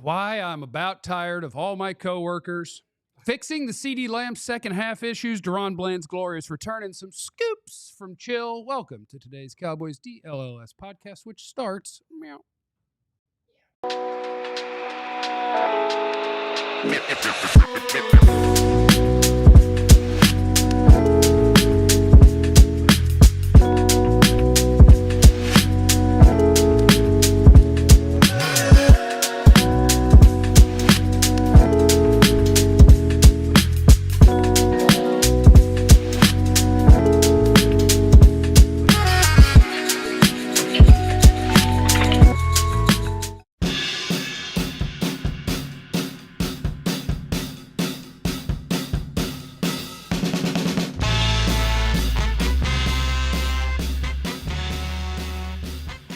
why I'm about tired of all my coworkers. Fixing the CeeDee Lamb second half issues, DaRon Bland's glorious return, and some scoops from Chill. Welcome to today's Cowboys DLLS podcast, which starts meow.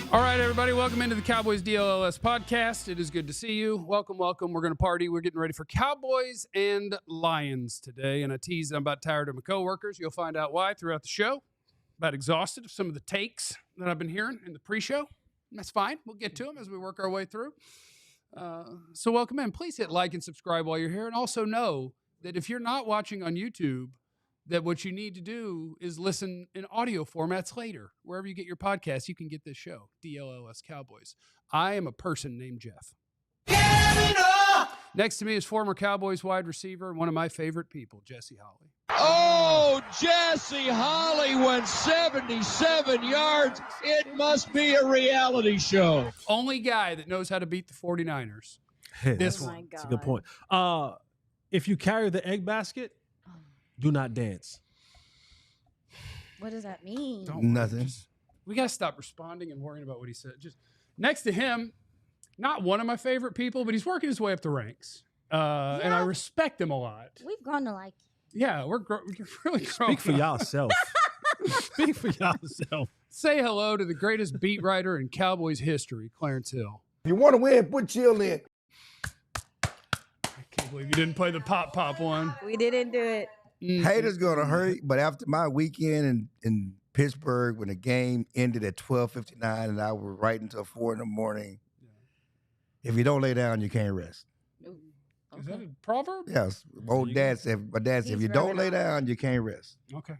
All right, everybody, welcome into the Cowboys DLLS podcast. It is good to see you. Welcome, welcome. We're going to party. We're getting ready for Cowboys and Lions today. And I teased I'm about tired of my coworkers. You'll find out why throughout the show. About exhausted of some of the takes that I've been hearing in the pre-show. And that's fine. We'll get to them as we work our way through. So welcome in. Please hit like and subscribe while you're here. And also know that if you're not watching on YouTube, that what you need to do is listen in audio formats later. Wherever you get your podcast, you can get this show, DLLS Cowboys. I am a person named Jeff. Next to me is former Cowboys wide receiver, one of my favorite people, Jesse Holley. Oh, Jesse Holley went 77 yards. It must be a reality show. Only guy that knows how to beat the 49ers. This one. My God. That's a good point. If you carry the egg basket, do not dance. What does that mean? Nothing. We got to stop responding and worrying about what he said. Just next to him, not one of my favorite people, but he's working his way up the ranks. And I respect him a lot. We've grown to like you. Yeah, you're really growing. Speak for yourself. Speak for yourself. Say hello to the greatest beat writer in Cowboys history, Clarence Hill. If you want to win, put Chill in. I can't believe you didn't play the pop one. We didn't do it. Haters gonna hurt, but after my weekend in Pittsburgh, when the game ended at 12:59 and I was right until 4 a.m, if you don't lay down, you can't rest. Ooh, Is that okay. a proverb? Yes, old dad said. My dad said, if He's you don't rubbing lay on. down, you can't rest. Okay.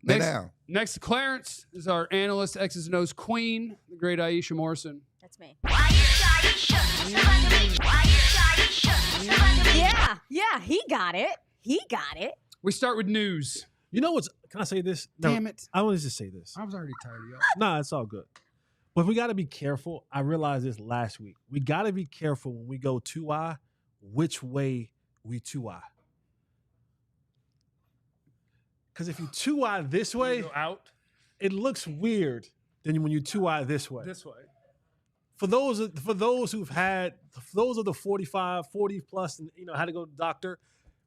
Lay down. Next to Clarence is our analyst, X's and O's queen, the great Aisha Morrison. That's me. Yeah, he got it. He got it. We start with news. You know what's? Can I say this? No, Damn it. I want to just say this. I was already tired of y'all. Nah, it's all good. But we got to be careful. I realized this last week. We got to be careful when we go 2-eye, which way we 2-eye. Because if you 2-eye this way, Go out it looks weird than when you 2-eye this way. this way. For those of the 45, 40 plus, and had to go to the doctor,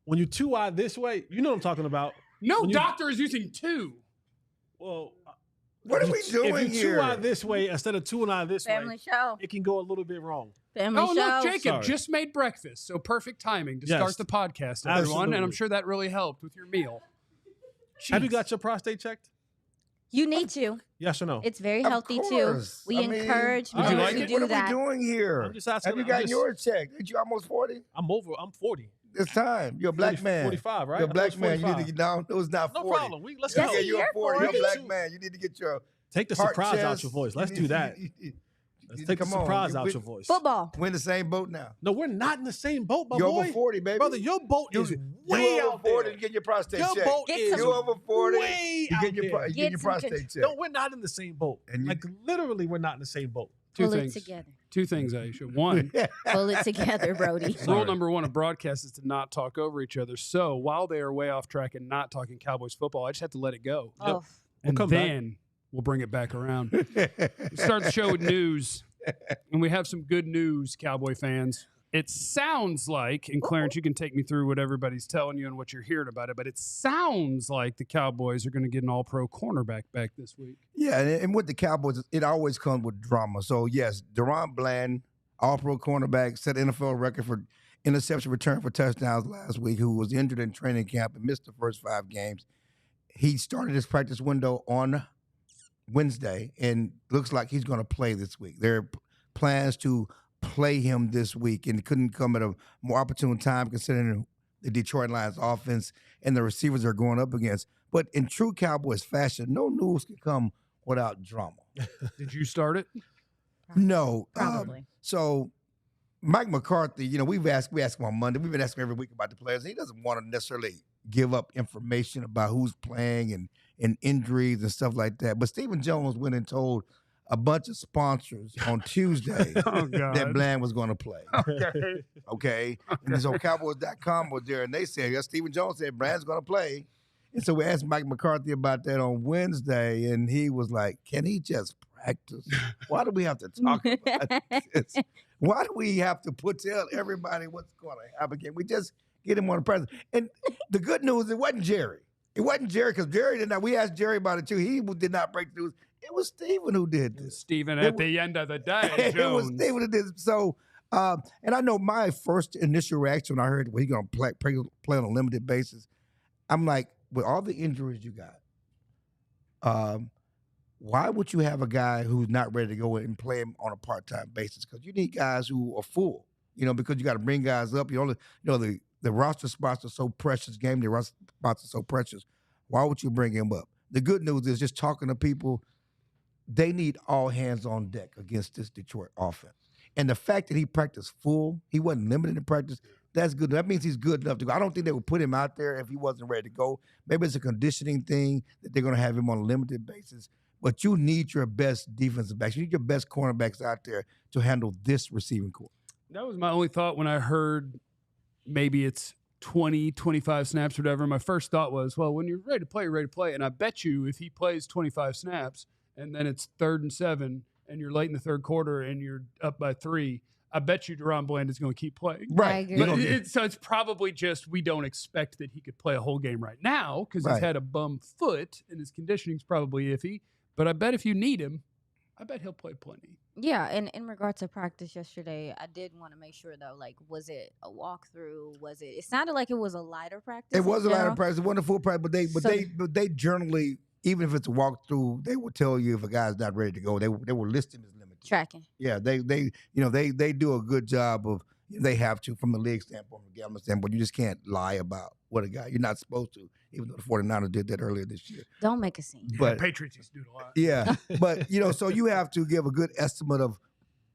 when you 2-eye this way, you know what I'm talking about. No When you- doctor is using two. Well, What are we doing if you here? 2-eye this way instead of 2-eye this Family way, show. it can go a little bit wrong. Family Oh, show. look, Jacob Sorry. just made breakfast. So perfect timing to Yes. start the podcast, everyone. And I'm Absolutely. sure that really helped with your meal. Have you Jeez. got your prostate checked? You need to. Yes or no? It's very Of healthy course. too. We I mean, encourage Would you men like to it? do What are that. we doing here? I'm just asking. Have you I'm gotten just- yours checked? Ain't you almost 40? I'm 40. It's time. You're a black 40 man. 45, right? You're a I thought black it was man. You need 45. to get down. It was not No 40. problem. Let's Jesse, go. Yeah, you're you're 40. You're a 40. black man. You need to get your Take the heart surprise out chest. your voice. You Let's need do to- that. Let's take the come on. surprise You- out we- your voice. Football. We're in the same boat now. No, we're not in the same boat, my You're boy. over 40, baby. Brother, your boat is way you over out 40 there. to get your prostate Your checked. boat Get is some- You over 40, way you out get your, there. you Get get your some prostate con- checked. No, we're not in the same boat. And you- Like literally, we're not in the same boat. Two Pull it things. together. Two things, Aisha. One, Pull it together, Brody. rule Sorry. number one of broadcast is to not talk over each other. So while they are way off track and not talking Cowboys football, I just have to let it go. Oh, And come back. then we'll bring it back around. We start the show with news. And we have some good news, Cowboy fans. It sounds like, and Clarence, you can take me through what everybody's telling you and what you're hearing about it, but it sounds like the Cowboys are going to get an all-pro cornerback back this week. Yeah, and with the Cowboys, it always comes with drama. So, yes, DaRon Bland, all-pro cornerback, set NFL record for interception return for touchdowns last week, who was injured in training camp and missed the first 5 games. He started his practice window on Wednesday and looks like he's going to play this week. There are plans to play him this week and couldn't come at a more opportune time considering the Detroit Lions offense and the receivers they're going up against. But in true Cowboys fashion, no news can come without drama. Did you start it? No. Probably. So Mike McCarthy, we ask him on Monday. We've been asking him every week about the players. He doesn't want to necessarily give up information about who's playing and injuries and stuff like that. But Stephen Jones went and told a bunch of sponsors on Tuesday that Bland was going to play. Okay. And so Cowboys.com was there, and they said, Stephen Jones said Bland's going to play. And so we asked Mike McCarthy about that on Wednesday, and he was like, can he just practice? Why do we have to talk about this? Why do we have to tell everybody what's going to happen? Can we just get him on the practice? And the good news, it wasn't Jerry. It wasn't Jerry, because Jerry did not. We asked Jerry about it too. He did not break the news. It was Stephen who did this. Stephen, at the end of the day, It was Jones. Stephen who did this. So, and I know my first initial reaction when I heard, well, he's going to play on a limited basis. I'm like, with all the injuries you got, why would you have a guy who's not ready to go and play him on a part-time basis? Because you need guys who are full, because you got to bring guys up. The roster spots are so precious. Game day roster spots are so precious. Why would you bring him up? The good news is just talking to people, they need all hands on deck against this Detroit offense. And the fact that he practiced full, he wasn't limited in practice, that's good. That means he's good enough to go. I don't think they would put him out there if he wasn't ready to go. Maybe it's a conditioning thing that they're going to have him on a limited basis. But you need your best defensive backs. You need your best cornerbacks out there to handle this receiving corps. That was my only thought when I heard maybe it's 20, 25 snaps or whatever. My first thought was, well, when you're ready to play, you're ready to play. And I bet you if he plays 25 snaps and then it's 3rd and 7 and you're late in the third quarter and you're up by 3, I bet you DaRon Bland is going to keep playing. Right. But so it's probably just we don't expect that he could play a whole game right now because he's had a bum foot and his conditioning's probably iffy. But I bet if you need him, I bet he'll play plenty. Yeah, and in regards to practice yesterday, I did want to make sure though, was it a walkthrough? Was it? It sounded like it was a lighter practice. It was a lighter practice. It wasn't a full practice, but they generally, even if it's a walkthrough, they will tell you if a guy's not ready to go. They will list him as limited. Tracking. Yeah, they do a good job of. They have to from the league standpoint, from the gambling standpoint. You just can't lie about what a guy. You're not supposed to, even though the 49ers did that earlier this year. Don't make a scene. But Patriots used to do it a lot. Yeah, but so you have to give a good estimate of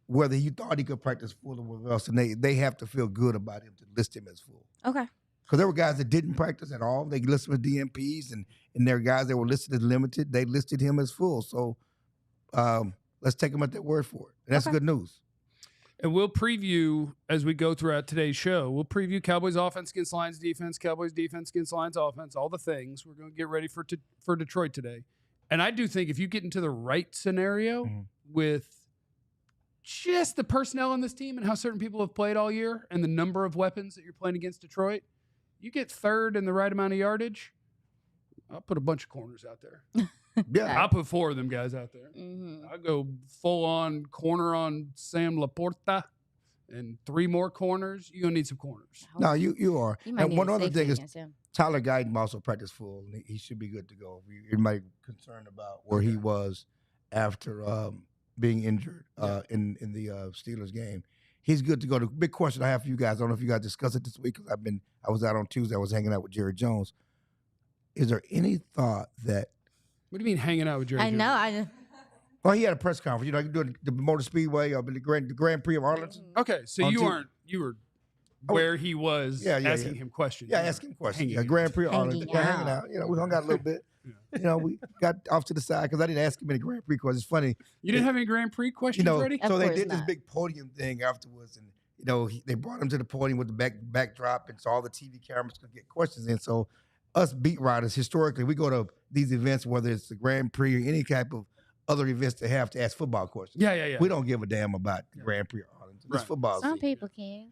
whether you thought he could practice full or whatever else, and they have to feel good about him to list him as full. Okay. Because there were guys that didn't practice at all. They listed with DMPs, and there were guys that were listed as limited. They listed him as full. So let's take him at their word for it. And that's good news. And we'll preview, as we go throughout today's show, we'll preview Cowboys offense against Lions defense, Cowboys defense against Lions offense, all the things. We're going to get ready for Detroit today. And I do think if you get into the right scenario with just the personnel on this team and how certain people have played all year and the number of weapons that you're playing against Detroit, you get third in the right amount of yardage, I'll put a bunch of corners out there. Yeah, I'll put 4 of them guys out there. Mm-hmm. I'll go full on corner on Sam Laporta and 3 more corners. You're going to need some corners. No, you are. And one other thing is him. Tyler Guyton also practiced full. And he should be good to go. You might be concerned about where he was after being injured in the Steelers game. He's good to go. The big question I have for you guys, I don't know if you guys discussed it this week because I was out on Tuesday. I was hanging out with Jared Jones. Is there any thought that What do you mean hanging out with Jared? I know. Well, he had a press conference. Like doing the Motor Speedway or the Grand Prix of Arlington. Okay, so you were where he was asking him questions. Yeah, asking questions. Hanging Grand Prix of Hanging Arlington. Yeah, hanging out. We hung out a little bit. We got off to the side because I didn't ask him any Grand Prix questions. It's funny. You didn't have any Grand Prix questions ready? So Of they course did this not. big podium thing afterwards, and they brought him to the podium with the backdrop, and so all the TV cameras could get questions in. So us beat writers, historically, we go to these events, whether it's the Grand Prix or any type of other events they have to ask football questions. Yeah. We don't give a damn about the Grand Prix of Arlington. It's Right. football Some season. people can.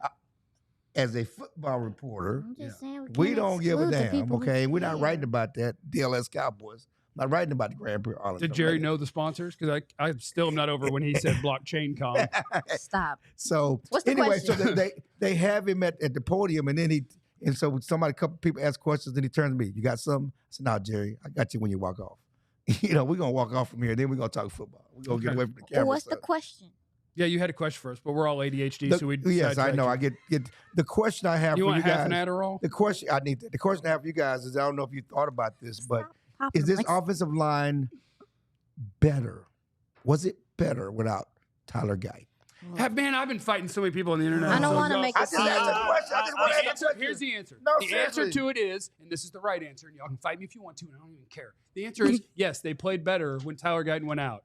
As a football reporter, I'm just saying we can't don't give a exclude the damn, people who okay? We're not can. writing about that. DLS Cowboys. I'm not writing about the Grand Prix of Arlington. Did Jerry know the sponsors? Because I still am not over when he said blockchain com. Stop. So What's the anyway, so question? they have him at the podium, and then so a couple people ask questions, and he turns to me, "You got something?" I said, "No, Jerry, I got you when you walk off." We're gonna walk off from here, then we're gonna talk football. We're gonna get away from the camera. What's the stuff. question? Yeah, you had a question for us, but we're all ADHD, so we. Yes, I sidetracked know. you. I get the question I have You for want you half guys. an Adderall? The question I need. The question I have for you guys is I don't know if you thought about this, but Popping is this like- offensive line better? Was it better without Tyler Guyton? Man, I've been fighting so many people on the internet. I don't so want to y'all- make I it just seem. asked a question. I just want to The ask a answer, question. here's the answer. No, the answer seriously. to it is, and this is the right answer, and y'all can fight me if you want to, and I don't even care. The answer is yes, they played better when Tyler Guyton went out,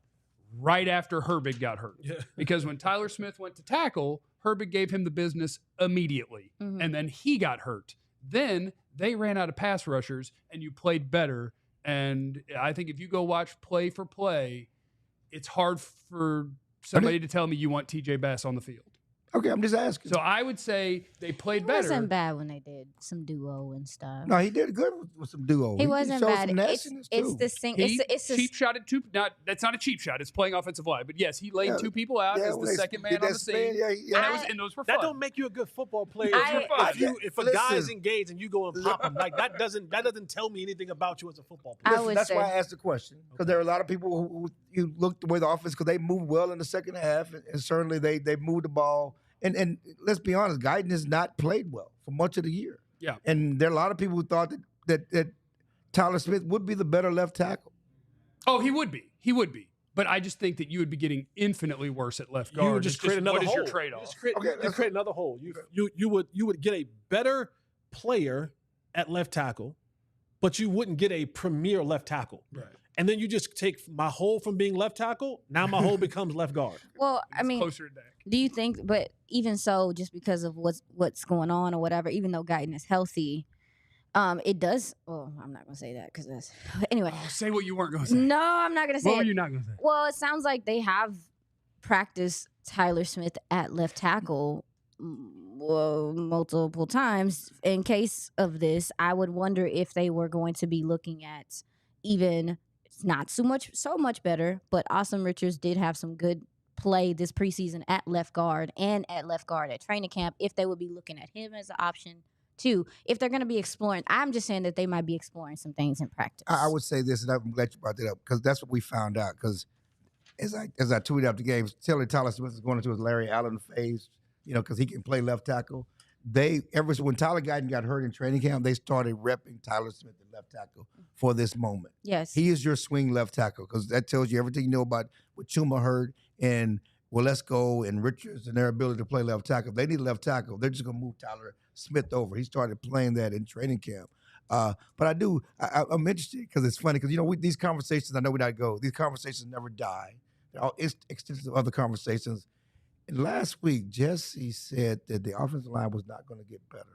right after Herbig got hurt. Yeah. Because when Tyler Smith went to tackle, Herbig gave him the business immediately, and then he got hurt. Then they ran out of pass rushers, and you played better. And I think if you go watch play for play, it's hard for somebody to tell me you want TJ Bass on the field. Okay, I'm just asking. So I would say they played It better. wasn't bad when they did some duo and stuff. No, he did good with some duo. He wasn't showed bad. some It's nastiness, it's too. the same. He It's cheap shotted two. That's not a cheap shot. It's playing offensive line. But yes, he laid Yeah, two people out as when the they second man did on that the spin, scene. yeah. And those were That fun. don't make you a good football player. I- If a Listen. guy's engaged and you go and pop him, like that doesn't tell me anything about you as a football player. I Listen, would that's say- why I asked the question, because there are a lot of people who you look the way the offense, because they moved well in the second half, and certainly they moved the ball. And let's be honest, Guyton has not played well for much of the year. Yeah. And there are a lot of people who thought that Tyler Smith would be the better left tackle. Oh, he would be. He would be. But I just think that you would be getting infinitely worse at left guard. You would just It's create another what is hole. your trade-off? You just create, Okay, you that's- create another hole. You would get a better player at left tackle, but you wouldn't get a premier left tackle. Right. And then you just take my hole from being left tackle. Now my hole becomes left guard. Well, I It's mean, closer to Dak. do you think? But even so, just because of what's going on or whatever, even though Guyton is healthy, it does. Well, I'm not gonna say that because that's anyway. Oh, say what you weren't going to say. No, I'm not gonna say What were it. you not going to say? Well, it sounds like they have practiced Tyler Smith at left tackle multiple times. In case of this, I would wonder if they were going to be looking at even not so much better, but Awesome Richards did have some good play this preseason at left guard and at left guard at training camp. If they would be looking at him as an option too, if they're going to be exploring, I'm just saying that they might be exploring some things in practice. I would say this, and I'm glad you brought that up, because that's what we found out. Because as I tweeted after the game, Tyler Smith is going into his Larry Allen phase, because he can play left tackle. When Tyler Guyton got hurt in training camp, they started repping Tyler Smith at left tackle for this moment. Yes. He is your swing left tackle, because that tells you everything you know about what Chuma hurt and Walesko and Richards and their ability to play left tackle. If they need a left tackle, they're just going to move Tyler Smith over. He started playing that in training camp. But I'm interested, because it's funny, because, these conversations, I know we not go, these conversations never die. They're all extensions of other conversations. And last week, Jesse said that the offensive line was not going to get better.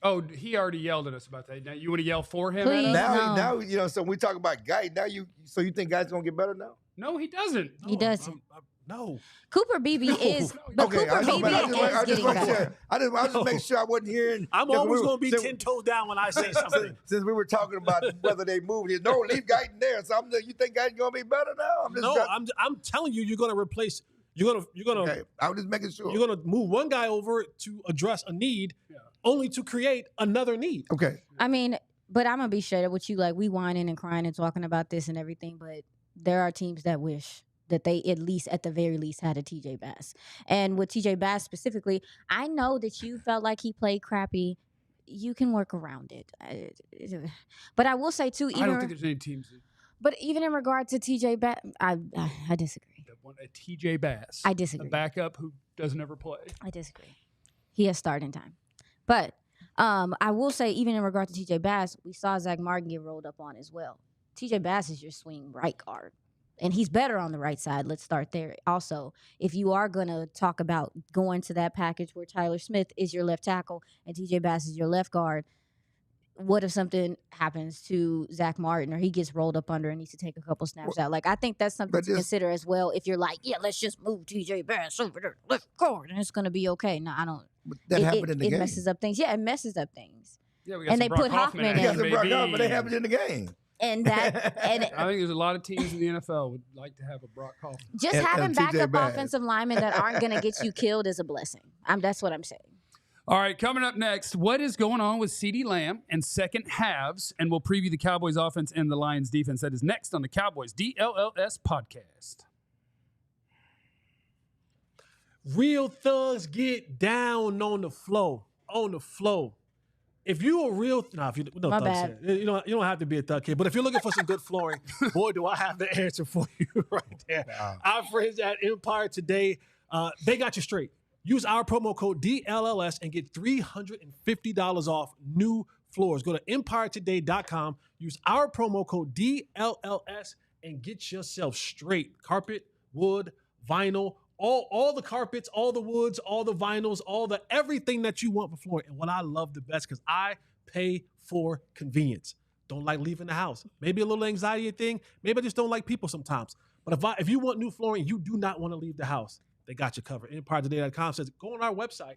Oh, he already yelled at us about that. Now you want to yell for him? Please. Adam? No. So when we talk about Guy, you think Guy's going to get better now? No, he doesn't. He doesn't. No. Cooper Beebe is, but Okay, Cooper Beebe is getting better. I just make sure I wasn't hearing. I'm because always we were- going to be since- 10 toes down when I say something. Since we were talking about whether they moved, no, leave Guyton there. So you think Guyton's going to be better now? I'm telling you, you're going to replace. You're gonna. Okay, I was just making sure. You're gonna move one guy over to address a need, only to create another need. Okay. I mean, but I'm gonna be straight up with you. Like, we whining and crying and talking about this and everything, but there are teams that wish that they at the very least had a TJ Bass. And with TJ Bass specifically, I know that you felt like he played crappy. You can work around it. But I will say too, I don't think there's any teams that but even in regard to TJ Bass, I disagree. want a TJ Bass. I disagree. A backup who doesn't ever play. I disagree. He has starting time. But I will say, even in regard to TJ Bass, we saw Zach Martin get rolled up on as well. TJ Bass is your swing right guard, and he's better on the right side. Let's start there. Also, if you are going to talk about going to that package where Tyler Smith is your left tackle and TJ Bass is your left guard, what if something happens to Zach Martin or he gets rolled up under and needs to take a couple snaps out? Like, I think that's something to consider as well. If you're like, yeah, let's just move TJ Bass over there, left guard, and it's going to be okay. No, I don't. But that happened in the game. It messes up things. Yeah, it messes up things. Yeah, we got And some they Brock put Hoffman in. Yeah, action, Brock baby. Hoffman, they happened in the game. And that, and I think there's a lot of teams in the NFL would like to have a Brock Hoffman. just And having TJ backup Bass. offensive linemen that aren't going to get you killed is a blessing. That's what I'm saying. All right, coming up next, what is going on with CeeDee Lamb and second halves? And we'll preview the Cowboys offense and the Lions defense. That is next on the Cowboys DLLS podcast. Real thugs get down on the flow. On the flow. If you a real if you no My thugs bad. here. You don't have to be a thug kid. But if you're looking for some good flooring, boy, do I have the answer for you right there. Wow. Our friends at Empire Today, they got you straight. Use our promo code DLLS and get $350 off new floors. Go to EmpireToday.com. Use our promo code DLLS and get yourself straight. Carpet, wood, vinyl, all the carpets, all the woods, all the vinyls, everything that you want for flooring. And what I love the best, because I pay for convenience. Don't like leaving the house. Maybe a little anxiety thing. Maybe I just don't like people sometimes. But if you want new flooring, you do not want to leave the house, they got you covered. EmpireToday.com says, go on our website,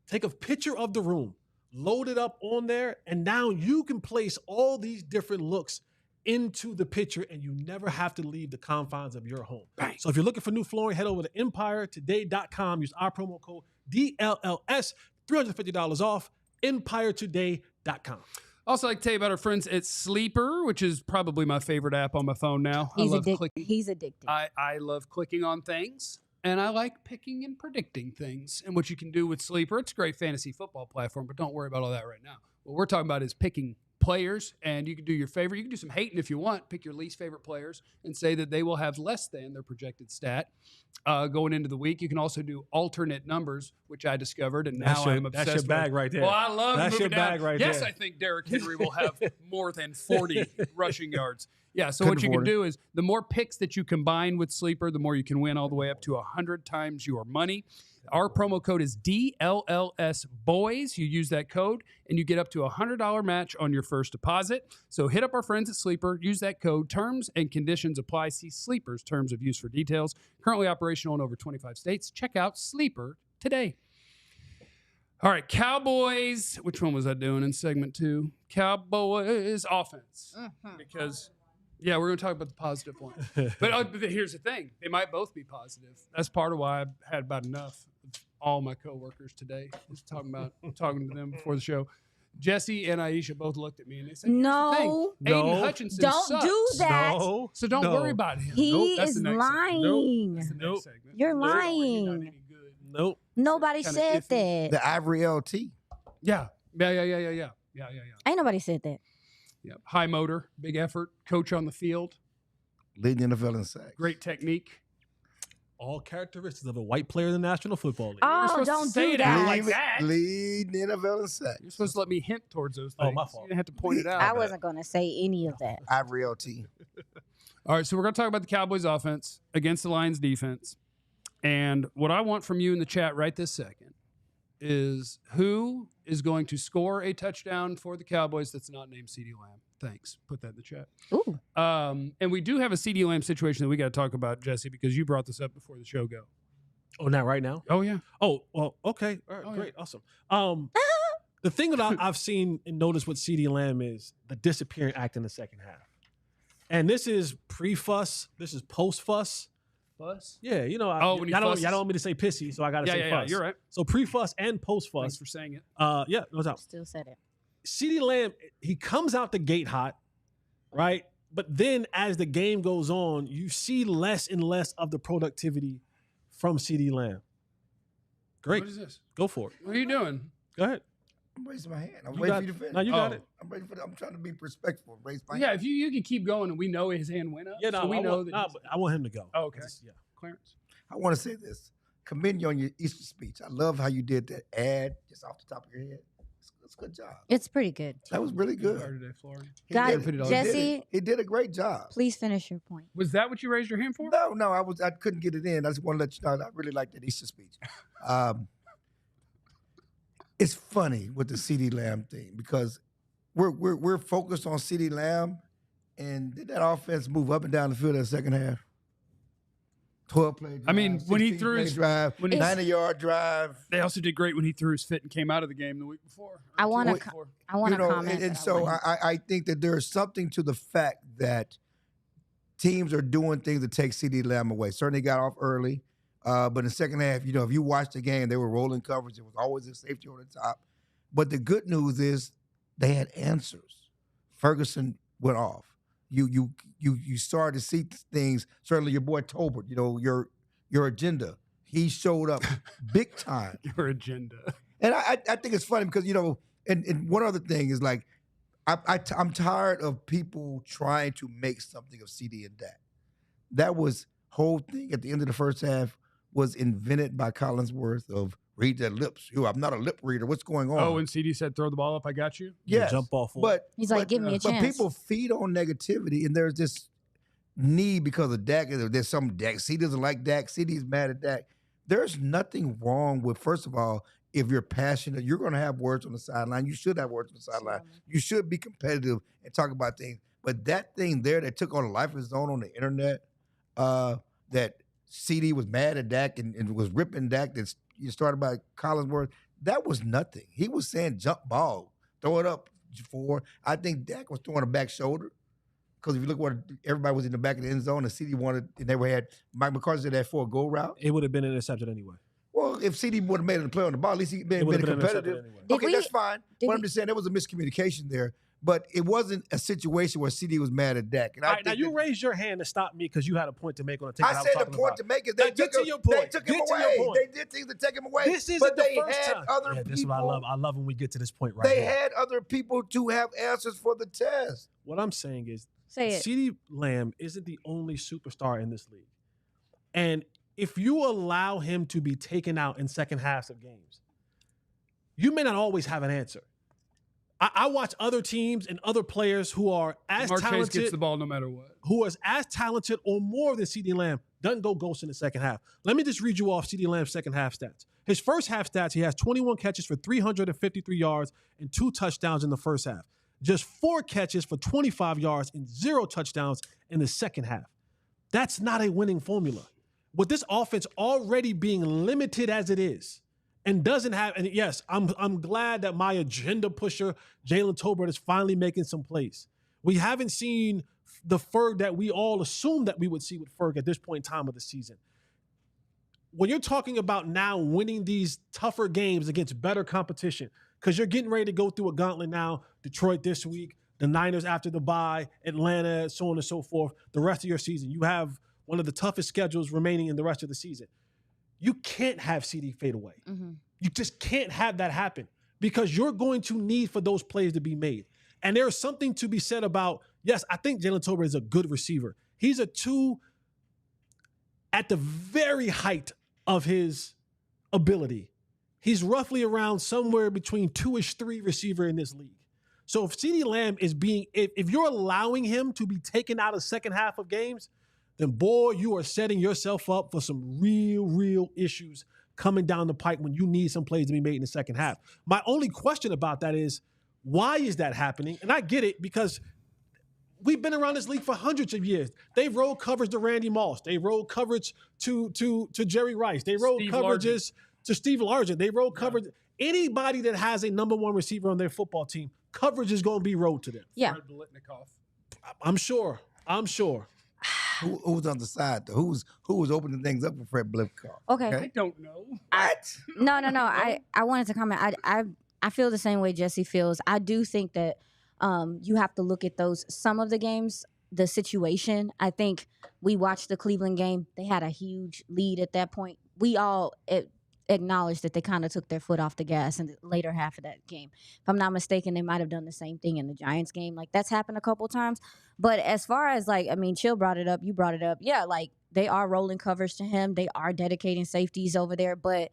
take a picture of the room, load it up on there, and now you can place all these different looks into the picture, and you never have to leave the confines of your home. Bang. So if you're looking for new flooring, head over to EmpireToday.com. Use our promo code DLLS, $350 off, EmpireToday.com. Also, like to tell you about our friends at Sleeper, which is probably my favorite app on my phone now. He's I love addicted. clicking. He's addicted. I love clicking on things, and I like picking and predicting things. And what you can do with Sleeper, it's a great fantasy football platform, but don't worry about all that right now. What we're talking about is picking players, and you can do your favorite. You can do some hating if you want. Pick your least favorite players and say that they will have less than their projected stat going into the week. You can also do alternate numbers, which I discovered, and now I'm obsessed That's your bag with. right there. Well, I love That's moving your bag down. right yes, there. I think Derrick Henry will have more than 40 rushing yards. Yeah, so Couldn't what you can afford it. do is the more picks that you combine with Sleeper, the more you can win, all the way up to 100 times your money. Our promo code is DLLS Boys. You use that code and you get up to a $100 match on your first deposit. So hit up our friends at Sleeper, use that code. Terms and conditions apply. See Sleeper's terms of use for details. Currently operational in over 25 states. Check out Sleeper today. All right, Cowboys. Which one was I doing in segment 2? Cowboys offense. Because yeah, we're going to talk about the positive one. But here's the thing. They might both be positive. That's part of why I've had about enough of all my coworkers today. Just talking to them before the show. Jesse and Aisha both looked at me and they said, No. Aiden Hutchinson Don't sucks. do that. No, So don't worry about him. He That's is the next segment. lying. That's the next segment. You're He's not lying. any good. Nope. Nobody Kinda said iffy. that. The Ivory LT. Yeah. Ain't nobody said that. Yeah. High motor, big effort, coach on the field, Leading the NFL in sacks. great technique. All characteristics of a white player in the National Football League. Oh, supposed to don't say do it out that. like that. Lead the NFL in sacks. You're supposed to let me hint towards those Oh, things. my fault. You didn't have to point it out. I wasn't going to say any of that. Ivory LT. All right, so we're going to talk about the Cowboys offense against the Lions defense. And what I want from you in the chat right this second is who is going to score a touchdown for the Cowboys that's not named CeeDee Lamb. Thanks. Put that in the chat. Ooh. And we do have a CeeDee Lamb situation that we got to talk about, Jesse, because you brought this up before the show go. Oh, not right now? Oh, yeah. Oh, well, okay. All right, Oh, yeah. great. Awesome. The thing that I've seen and noticed with CeeDee Lamb is the disappearing act in the second half. And this is pre-fuss. This is post-fuss. Fuss? Yeah, you know, when he y'all fusses? don't want me to say pissy, so I got to say Yeah, fuss. you're right. So pre-fuss and Thanks post-fuss. for saying it. Yeah, no doubt. Still said it. CeeDee Lamb, he comes out the gate hot, right? But then as the game goes on, you see less and less of the productivity from CeeDee Lamb. Great. What is this? Go for it. What are you doing? Go ahead. I'm raising my hand. I'm You waiting got- for you to finish. No, you got it. I'm trying to be respectful. Raise my Yeah, hand. if you can keep going and we know his hand went up. Yeah, no, so we I know want, that nah, he's- but I want him to go. Oh, okay. Yeah. Clarence. I want to say this. Commend you on your Easter speech. I love how you did that ad just off the top of your head. It's a good job. It's pretty good. That was really good. Today, Florian. He God, did- $50. Jesse, He did a great job. please finish your point. Was that what you raised your hand for? No, I couldn't get it in. I just want to let you know I really like that Easter speech. It's funny with the CeeDee Lamb thing because we're focused on CeeDee Lamb, and did that offense move up and down the field in the second half? 12 play drive. I mean, when he 16 threw play his- drive, when he- 90-yard drive. They also did great when he threw his fit and came out of the game the week before. or I 2 wanna weeks co- before. I want to comment. and but so wouldn't. I think that there is something to the fact that teams are doing things to take CeeDee Lamb away. Certainly got off early, but in the second half, if you watch the game, they were rolling coverage. It was always a safety on the top. But the good news is they had answers. Ferguson went off. You started to see things. Certainly, your boy Tolbert. Your agenda he showed up big time. Your agenda. And I think it's funny because, and one other thing is like, I'm tired of people trying to make something of CeeDee and Dak. That was whole thing at the end of the first half was invented by Collinsworth of read their lips. I'm not a lip reader. What's going on? Oh, when CeeDee said throw the ball up, I got you? Yes. Jump off. But He's like, give me a chance. But people feed on negativity, and there's this need because of Dak. There's some Dak. CeeDee doesn't like Dak. CeeDee's mad at Dak. There's nothing wrong with, first of all, if you're passionate, you're going to have words on the sideline. You should have words on the sideline. You should be competitive and talk about things. But that thing there that took on a life of its own on the internet, that CeeDee was mad at Dak and was ripping Dak, that you started by Collinsworth, that was nothing. He was saying jump ball, throw it up for. I think Dak was throwing a back shoulder. Because if you look what everybody was in the back of the end zone and CeeDee wanted, and they had Mike McCarthy said that for a goal route. It would have been an interception anyway. Well, if CeeDee would have made a play on the ball, at least he'd been competitive. Anyway. Okay, that's fine. But I'm just saying there was a miscommunication there. But it wasn't a situation where CeeDee was mad at Dak. And All right, now you raised your hand to stop me because you had a point to make on a ticket. I said the point to make is they took him away. They did things to take him away. This isn't the first time. Other people. This is what I love. I love when we get to this point right They here. had other people to have answers for the test. What I'm saying is, Say it. CeeDee Lamb isn't the only superstar in this league. And if you allow him to be taken out in second halves of games, you may not always have an answer. I watch other teams and other players who are as Mark talented. Chase gets the ball no matter what. Who is as talented or more than CeeDee Lamb, doesn't go ghost in the second half. Let me just read you off CeeDee Lamb's second half stats. His first half stats, he has 21 catches for 353 yards and 2 touchdowns in the first half. Just 4 catches for 25 yards and 0 touchdowns in the second half. That's not a winning formula. With this offense already being limited as it is, and doesn't have, and yes, I'm glad that my agenda pusher, Jalen Tolbert, is finally making some plays. We haven't seen the Ferg that we all assumed that we would see with Ferg at this point in time of the season. When you're talking about now winning these tougher games against better competition, because you're getting ready to go through a gauntlet now, Detroit this week, the Niners after the bye, Atlanta, so on and so forth, the rest of your season. You have one of the toughest schedules remaining in the rest of the season. You can't have CeeDee fade away. Mm-hmm. You just can't have that happen because you're going to need for those plays to be made. And there's something to be said about, yes, I think Jalen Tolbert is a good receiver. He's a 2 at the very height of his ability. He's roughly around somewhere between 2-ish, 3 receiver in this league. So if CeeDee Lamb is if you're allowing him to be taken out of second half of games, then boy, you are setting yourself up for some real issues coming down the pike when you need some plays to be made in the second half. My only question about that is, why is that happening? And I get it because we've been around this league for hundreds of years. They rolled coverage to Randy Moss. They rolled coverage to Jerry Rice. They rolled coverages to Steve Largent. They rolled coverage. Anybody that has a number 1 receiver on their football team, coverage is going to be rolled to them. Yeah. I'm sure. Who was on the side though? Who was opening things up for Fred Blipkoff? Okay. I don't know. What? No. I wanted to comment. I feel the same way Jesse feels. I do think that you have to look at some of the games, the situation. I think we watched the Cleveland game. They had a huge lead at that point. We all acknowledged that they kind of took their foot off the gas in the later half of that game. If I'm not mistaken, they might have done the same thing in the Giants game. Like, that's happened a couple times. But as far as, like, I mean, Chill brought it up. You brought it up. Yeah, like, they are rolling coverage to him. They are dedicating safeties over there. But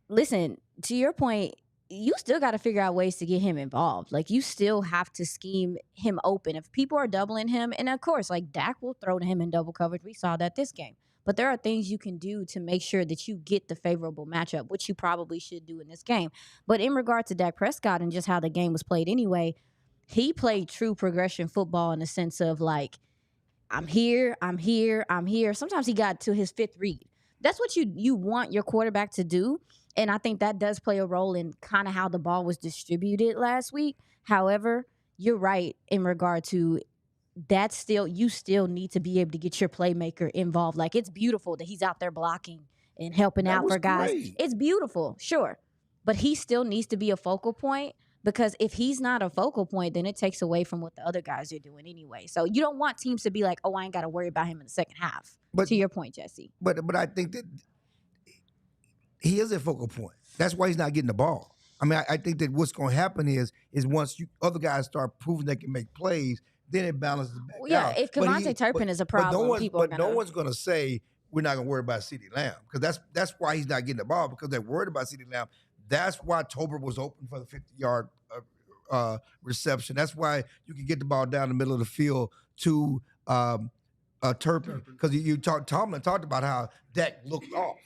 listen, to your point, you still got to figure out ways to get him involved. Like, you still have to scheme him open. If people are doubling him, and of course, like, Dak will throw to him in double coverage. We saw that this game. But there are things you can do to make sure that you get the favorable matchup, which you probably should do in this game. But in regard to Dak Prescott and just how the game was played anyway, he played true progression football in the sense of, like, I'm here. Sometimes he got to his 5th read. That's what you want your quarterback to do. And I think that does play a role in kind of how the ball was distributed last week. However, you're right in regard to you still need to be able to get your playmaker involved. Like, it's beautiful that he's out there blocking and helping out for guys. Great. It's beautiful, sure. But he still needs to be a focal point, because if he's not a focal point, then it takes away from what the other guys are doing anyway. So you don't want teams to be like, oh, I ain't got to worry about him in the second half. But, to your point, Jesse. But I think that he is a focal point. That's why he's not getting the ball. I mean, I think that what's going to happen is once other guys start proving they can make plays, then it balances back out. If Kamante Turpin is a problem, no one's going to say we're not going to worry about CeeDee Lamb because that's why he's not getting the ball because they're worried about CeeDee Lamb. That's why Tolbert was open for the 50-yard reception. That's why you can get the ball down the middle of the field to Turpin because Tomlin talked about how Dak looked off.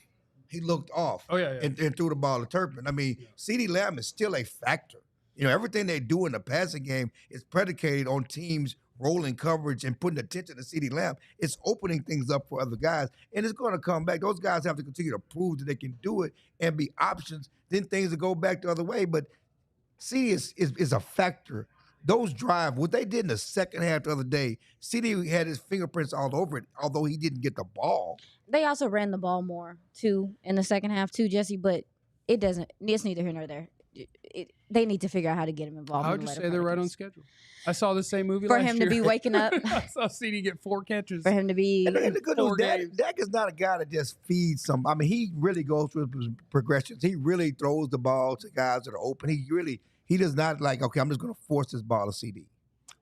He looked off. Oh, yeah. And threw the ball to Turpin. I mean, CeeDee Lamb is still a factor. You know, everything they do in the passing game is predicated on teams rolling coverage and putting attention to CeeDee Lamb. It's opening things up for other guys, and it's going to come back. Those guys have to continue to prove that they can do it and be options. Then things will go back the other way. But CeeDee is a factor. Those drives, what they did in the second half the other day, CeeDee had his fingerprints all over it, although he didn't get the ball. They also ran the ball more, too, in the second half, too, Jesse, but it's neither here nor there. They need to figure out how to get him involved. I would just say they're right on schedule. I saw the same movie for last him year. to be waking up. I saw CeeDee get 4 catches. For him to be And the good news, 4 games. Dak is not a guy that just feeds some. I mean, he really goes through his progressions. He really throws the ball to guys that are open. He does not like, okay, I'm just going to force this ball to CeeDee.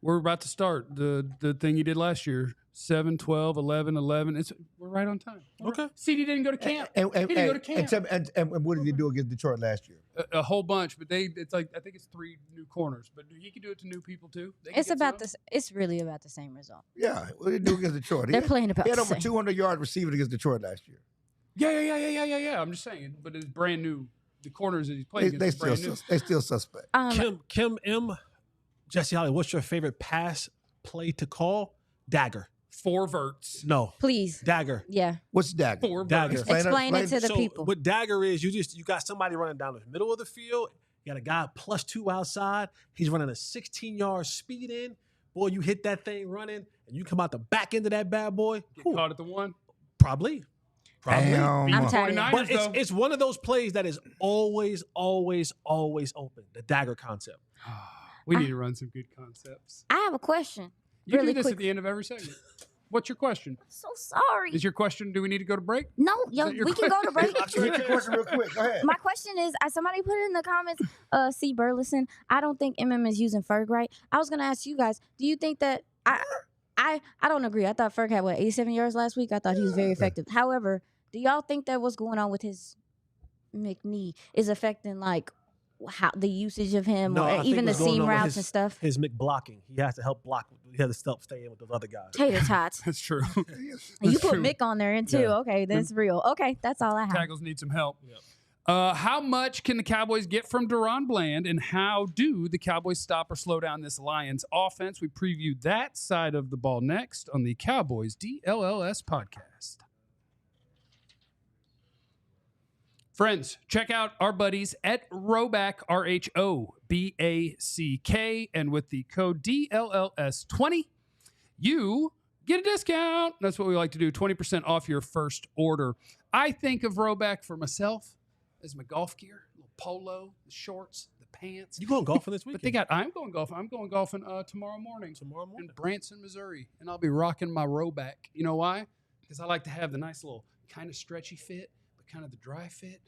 We're about to start the thing he did last year. 7, 12, 11, 11. We're right on time. Okay. CeeDee didn't go to camp. And He didn't go to camp. And what did he do against Detroit last year? A whole bunch, but it's like I think it's 3 new corners, but he can do it to new people too. It's really about the same result. Yeah, what did he do against Detroit? They're playing about He had the over same. 200 yards receiving against Detroit last year. Yeah. I'm just saying, but it's brand new. The corners that he's playing against are brand new. They still suspect. Kim M, Jesse Holly, what's your favorite pass play to call? Dagger. 4 verts. No. Please. Dagger. Yeah. What's Dagger? 4 Dagger. verts. Explain it to the people. What Dagger is, you got somebody running down the middle of the field. You got a guy +2 outside. He's running a 16-yard speed in. Boy, you hit that thing running, and you come out the back end of that bad boy. Get caught at the 1. Probably. Damn. I'm tired. But it's one of those plays that is always, always, always open. The dagger concept. We need to run some good concepts. I have a question. You really do this quick. at the end of every segment. What's your question? I'm so sorry. Is your question, do we need to go to break? No, Is yo, that your we can go to break. Answer your question real quick. Go ahead. My question is, somebody put in the comments, C. Burleson, I don't think MM is using Ferg right. I was going to ask you guys, do you think that, I don't agree. I thought Ferg had, 87 yards last week? I thought he was very effective. However, do y'all think that what's going on with his McKnee is affecting, how the usage of him No, I or think even the what's going seam on with routes and stuff? His McBlocking. He has to help block. He has to stay in with those other guys. Tater tots. That's true. You put true. Mick on there too. Yeah. Okay, that's real. Okay, that's all I have. Tackles need some help. Yep. How much can the Cowboys get from DaRon Bland, and how do the Cowboys stop or slow down this Lions offense? We preview that side of the ball next on the Cowboys DLLS podcast. Friends, check out our buddies at Roback, RHOBACK, and with the code DLLS20, you get a discount. That's what we like to do, 20% off your first order. I think of Roback for myself as my golf gear, a little polo, the shorts, the pants. You going golfing this weekend? But I'm going golfing. I'm going golfing tomorrow morning. Tomorrow morning? In Branson, Missouri. And I'll be rocking my Roback. You know why? Because I like to have the nice little kind of stretchy fit, but kind of the dry fit.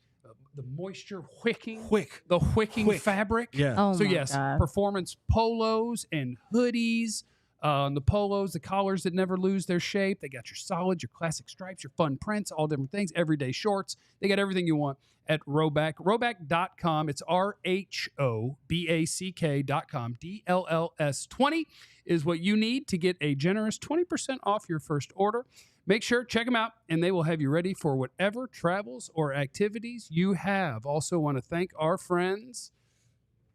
The moisture wicking. The wicking fabric. Yeah. Oh So my yes, God. performance polos and hoodies. The polos, the collars that never lose their shape. They got your solids, your classic stripes, your fun prints, all different things. Everyday shorts. They got everything you want at Roback. Roback.com. It's RHOBACK.com. DLLS20 is what you need to get a generous 20% off your first order. Make sure, check them out, and they will have you ready for whatever travels or activities you have. Also want to thank our friends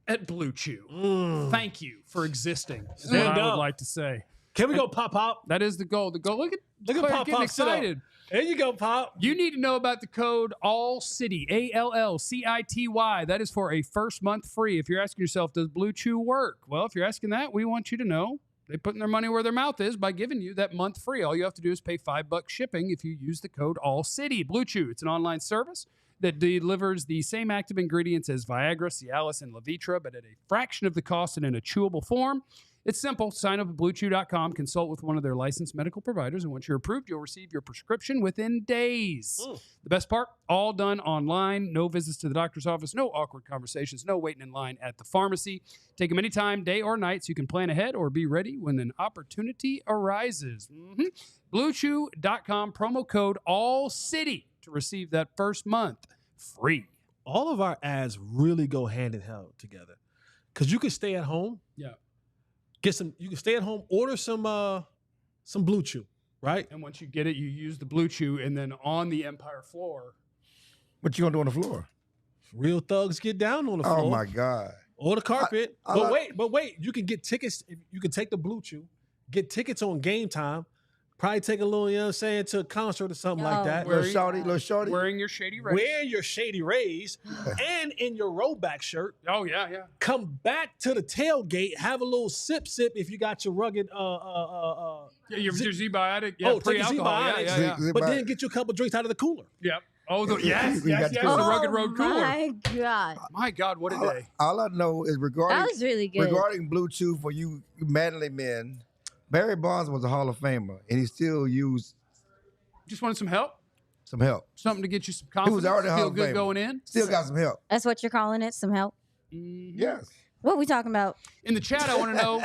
at Blue Chew. Thank you for existing, is what Stand I would up. like to say. Can we go pop? That is the goal. The goal. Look at Claire Pop getting Pop. Sit up. excited. There you go, Pop. You need to know about the code ALLCITY, ALLCITY. That is for a first month free. If you're asking yourself, does Blue Chew work? Well, if you're asking that, we want you to know they're putting their money where their mouth is by giving you that month free. All you have to do is pay $5 shipping if you use the code ALLCITY. Blue Chew, it's an online service that delivers the same active ingredients as Viagra, Cialis, and Levitra, but at a fraction of the cost and in a chewable form. It's simple. Sign up at BlueChew.com, consult with one of their licensed medical providers, and once you're approved, you'll receive your prescription within days. The best part, all done online. No visits to the doctor's office, no awkward conversations, no waiting in line at the pharmacy. Take them anytime, day or night, so you can plan ahead or be ready when an opportunity arises. BlueChew.com, promo code ALLCITY to receive that first month free. All of our ads really go hand in hand together, because you can stay at home. Yeah. You can stay at home, order some Blue Chew, right? And once you get it, you use the Blue Chew, and then on the Empire floor. What you gonna do on the floor? Real thugs get down on the floor. Oh my God. Or the carpet. But wait, you can get tickets. You can take the Blue Chew, get tickets on Game Time, probably take a little, you know what I'm saying, to a concert or something like that. Little shorty. Wearing your Shady Rays. Wearing your Shady Rays and in your rollback shirt. Oh, yeah, yeah. Come back to the tailgate, have a little sip if you got your rugged your Z-Biotic. Yeah, take a pre-alcohol. Z-Biotics. But then get you a couple drinks out of the cooler. Yep. Oh, yes, We got the the cooler. Rugged Road Cooler. My God. My God, what a day. All I know is That was really good. regarding Blue Chew for you manly men, Barry Bonds was a Hall of Famer, and he still used Just wanted some help? some help. Something to get you some He confidence? was already a Hall Feel of good Famer. going in? Still got some help. That's what you're calling it? Some help? Yes. What are we talking about? In the chat, I want to know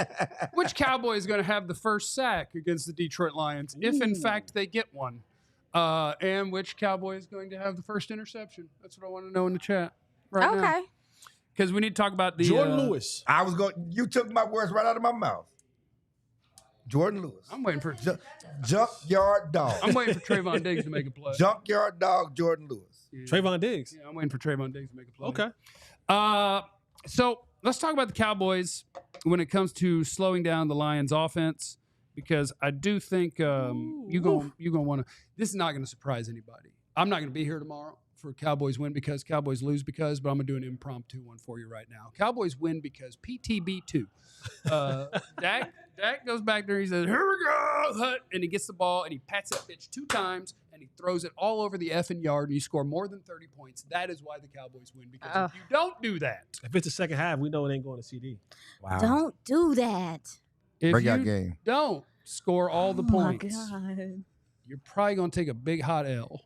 which Cowboy is going to have the first sack against the Detroit Lions, if in fact they get one. And which Cowboy is going to have the first interception. That's what I want to know in the chat right now. Okay. Because we need to talk about the Jordan Lewis. You took my words right out of my mouth. Jordan Lewis. I'm waiting for Junkyard dog. I'm waiting for Trayvon Diggs to make a play. Junkyard dog Jordan Lewis. Yeah. Trayvon Diggs. Yeah, I'm waiting for Trayvon Diggs to make a play. Okay. So let's talk about the Cowboys when it comes to slowing down the Lions' offense, because I do think you're gonna want to. This is not going to surprise anybody. I'm not going to be here tomorrow for Cowboys win because Cowboys lose because, but I'm going to do an impromptu one for you right now. Cowboys win because PTB2. Dak goes back there. He says, "Here we go," and he gets the ball and he pats that bitch 2 times and he throws it all over the effing yard and you score more than 30 points. That is why the Cowboys win, because if you don't do that, If it's the second half, we know it ain't going to CD. Wow. Don't do that. if Breakout you game. don't score all the Oh my points, God. you're probably going to take a big hot L,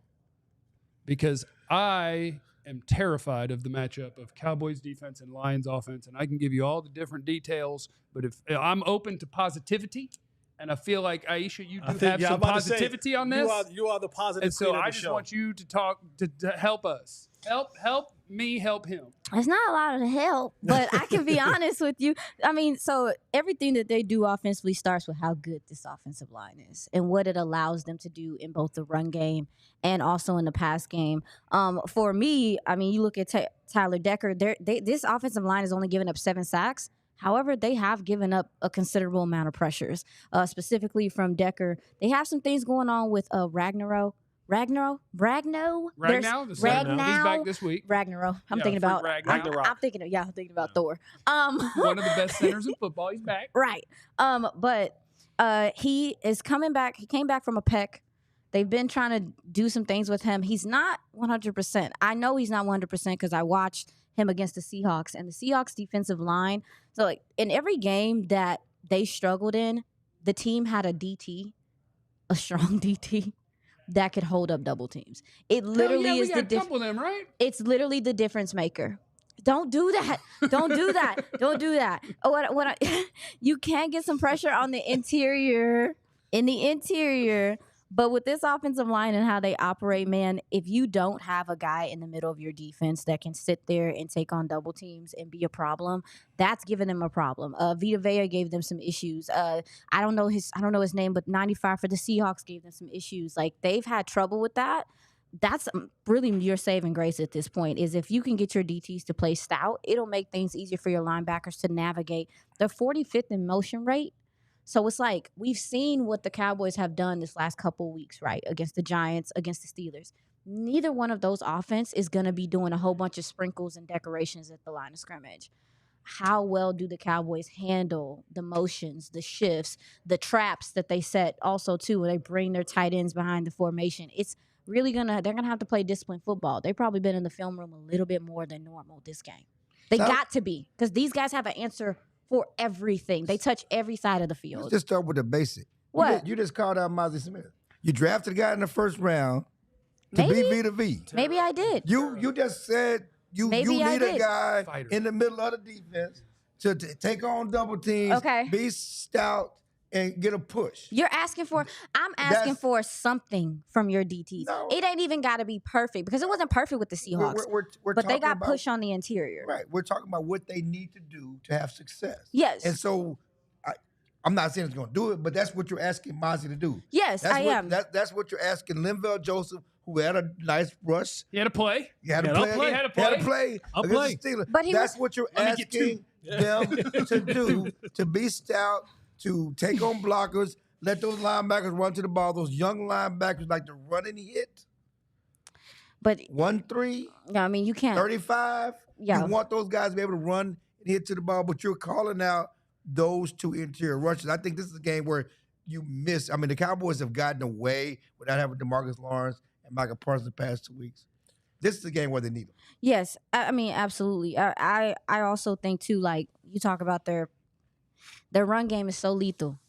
because I am terrified of the matchup of Cowboys defense and Lions offense, and I can give you all the different details, but if I'm open to positivity, and I feel like, Aisha, you do have some positivity on this. You are the positive. And so queen of I the just show. want you to talk to help us. Help me help him. It's not a lot of help, but I can be honest with you. I mean, so everything that they do offensively starts with how good this offensive line is and what it allows them to do in both the run game and also in the pass game. For me, I mean, you look at Tyler Decker, this offensive line has only given up 7 sacks. However, they have given up a considerable amount of pressures, specifically from Decker. They have some things going on with Ragnow. Ragnow? He's back this week. Ragnow. I'm Yeah, thinking Frank about Ragnow. I'm thinking about Thor. One of the best centers in football. He's back. Right. But he is coming back. He came back from a pec. They've been trying to do some things with him. He's not 100%. I know he's not 100% because I watched him against the Seahawks, and the Seahawks defensive line. So like in every game that they struggled in, the team had a DT, a strong DT that could hold up double teams. It literally is the couple of them, right? It's literally the difference maker. Don't do that. Don't do that. Don't do that. You can get some pressure on the interior, but with this offensive line and how they operate, man, if you don't have a guy in the middle of your defense that can sit there and take on double teams and be a problem, that's giving them a problem. Vita Vea gave them some issues. I don't know his name, but 95 for the Seahawks gave them some issues. Like, they've had trouble with that. That's really your saving grace at this point, is if you can get your DTs to play stout, it'll make things easier for your linebackers to navigate. They're 45th in motion rate. So it's like, we've seen what the Cowboys have done this last couple of weeks, right? Against the Giants, against the Steelers. Neither one of those offense is going to be doing a whole bunch of sprinkles and decorations at the line of scrimmage. How well do the Cowboys handle the motions, the shifts, the traps that they set also too, when they bring their tight ends behind the formation? It's really they're gonna have to play disciplined football. They've probably been in the film room a little bit more than normal this game. They got to be, because these guys have an answer for everything. They touch every side of the Let's field. just start with the basic. What? You just called out Mozzie Smith. You drafted a guy in the first round to Maybe. be V to V. Maybe I did. You just said you Maybe I need a did. guy Fighter. in the middle of the defense to take on double teams, Okay. be stout, and get a push. I'm asking That's- for something from your DTs. No. It ain't even got to be perfect because it wasn't perfect with the Seahawks. We're but they talking got about, pushed on the interior. Right. We're talking about what they need to do to have success. Yes. And so I'm not saying it's going to do it, but that's what you're asking Mozzie to do. Yes, I am. That's what you're asking Linval Joseph, who had a nice rush. He had to play. He had to Yeah, play. I'll play. He had to He had to play. play I'll against play. the Steelers. But he That's was- what you're Let me get asking them to do, to be stout, to take on blockers, let those linebackers run to the ball. Those young linebackers like to run and hit. But 1-3, yeah, I mean, you can't. 35. Yeah. You want those guys to be able to run and hit to the ball, but you're calling out those two interior rushers. I think this is a game where you miss. I mean, the Cowboys have gotten away without having DeMarcus Lawrence and Michael Parsons the past 2 weeks. This is a game where they need them. Yes, I mean, absolutely. I also think too, like you talk about their run game is so lethal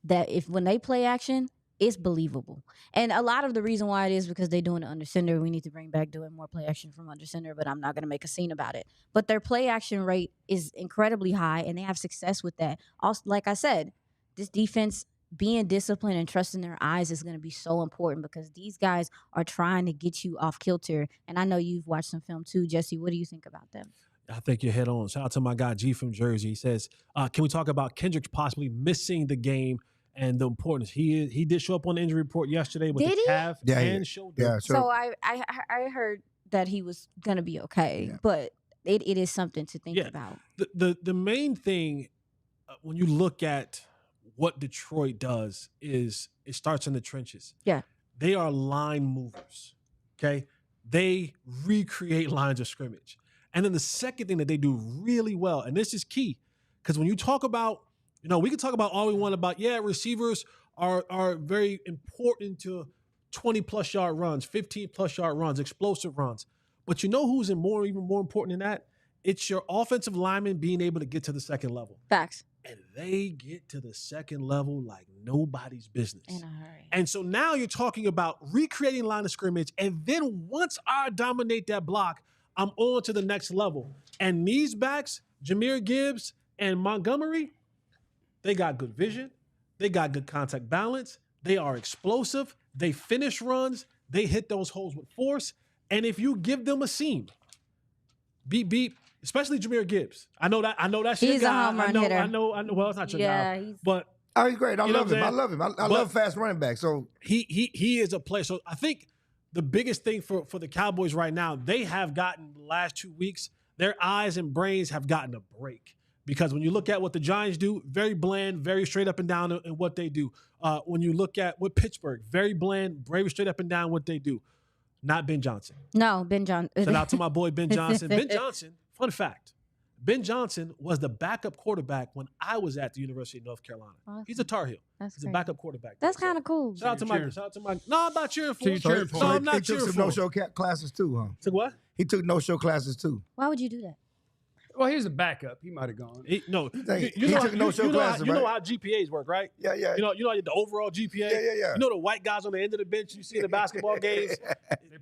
that when they play action, it's believable. And a lot of the reason why it is because they're doing it under center. We need to bring back doing more play action from under center, but I'm not going to make a scene about it. But their play action rate is incredibly high, and they have success with that. Also, like I said, this defense being disciplined and trusting their eyes is going to be so important because these guys are trying to get you off kilter. And I know you've watched some film too, Jesse. What do you think about them? I think you're head on. Shout out to my guy G from Jersey. He says, can we talk about Kendricks possibly missing the game and the importance? He did show up on the injury report yesterday with Did the he? calf Yeah, and shoulder. Yeah, So I heard that he was going to be okay, Yeah. but it is something to think Yeah. about. The main thing when you look at what Detroit does is it starts in the trenches. Yeah. They are line movers. Okay. They recreate lines of scrimmage. And then the second thing that they do really well, and this is key, because when you talk about, we can talk about all we want about, receivers are very important to 20-plus yard runs, 15-plus yard runs, explosive runs. But you know who's even more important than that? It's your offensive lineman being able to get to the second level. Facts. And they get to the second level like nobody's business. In a hurry. And so now you're talking about recreating line of scrimmage. And then once I dominate that block, I'm on to the next level. And these backs, Jahmyr Gibbs and Montgomery, they got good vision. They got good contact balance. They are explosive. They finish runs. They hit those holes with force. And if you give them a seam, beep, especially Jahmyr Gibbs. I know that's your He's a guy. home run hitter. I know. Well, it's not your guy. But Oh, he's great. I You know love what him. I I'm love him. I love fast running back. So he is a player. So I think the biggest thing for the Cowboys right now, they have gotten the last 2 weeks, their eyes and brains have gotten a break. Because when you look at what the Giants do, very bland, very straight up and down in what they do. When you look at what Pittsburgh, very bland, very straight up and down what they do. Not Ben Johnson. No, Ben Johnson. Shout out to my boy Ben Johnson. Ben Johnson, fun fact, Ben Johnson was the backup quarterback when I was at the University of North Carolina. Awesome. He's a Tar Heel. That's He's a great. backup quarterback. That's there. kind of cool. Shout out to cheering. my. No, I'm not cheering for him. cheering for No, him. I'm not he took cheering some for him. no-show classes too, huh? Took what? He took no-show classes too. Why would you do that? Well, he was a backup. He might have gone. No, He you know, took no-show you know classes, you know right? how GPAs work, right? Yeah. You know the overall GPA. Yeah. You know the white guys on the end of the bench you see in the basketball games.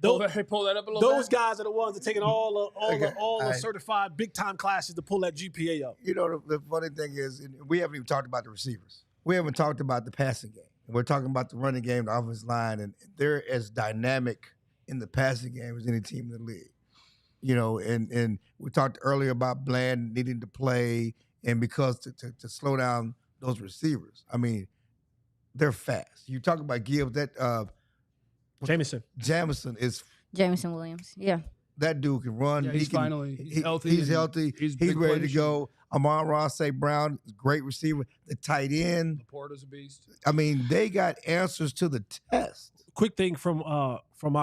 They pull that up a little Those bit. guys are the ones that taking all the Alright. certified big time classes to pull that GPA up. You know, the funny thing is, we haven't even talked about the receivers. We haven't talked about the passing game. We're talking about the running game, the offensive line, and they're as dynamic in the passing game as any team in the league. You know, and we talked earlier about Bland needing to play, and because to slow down those receivers. I mean, they're fast. You talk about Gibbs, that Jameson. Jamison is Jameson Williams. Yeah. that dude can run. Yeah, he's healthy. He's and healthy. He's He's big ready play to machine. go. Amon-Ra St Brown is a great receiver. The tight end. Laporta's a beast. I mean, they got answers to the test. Quick thing from our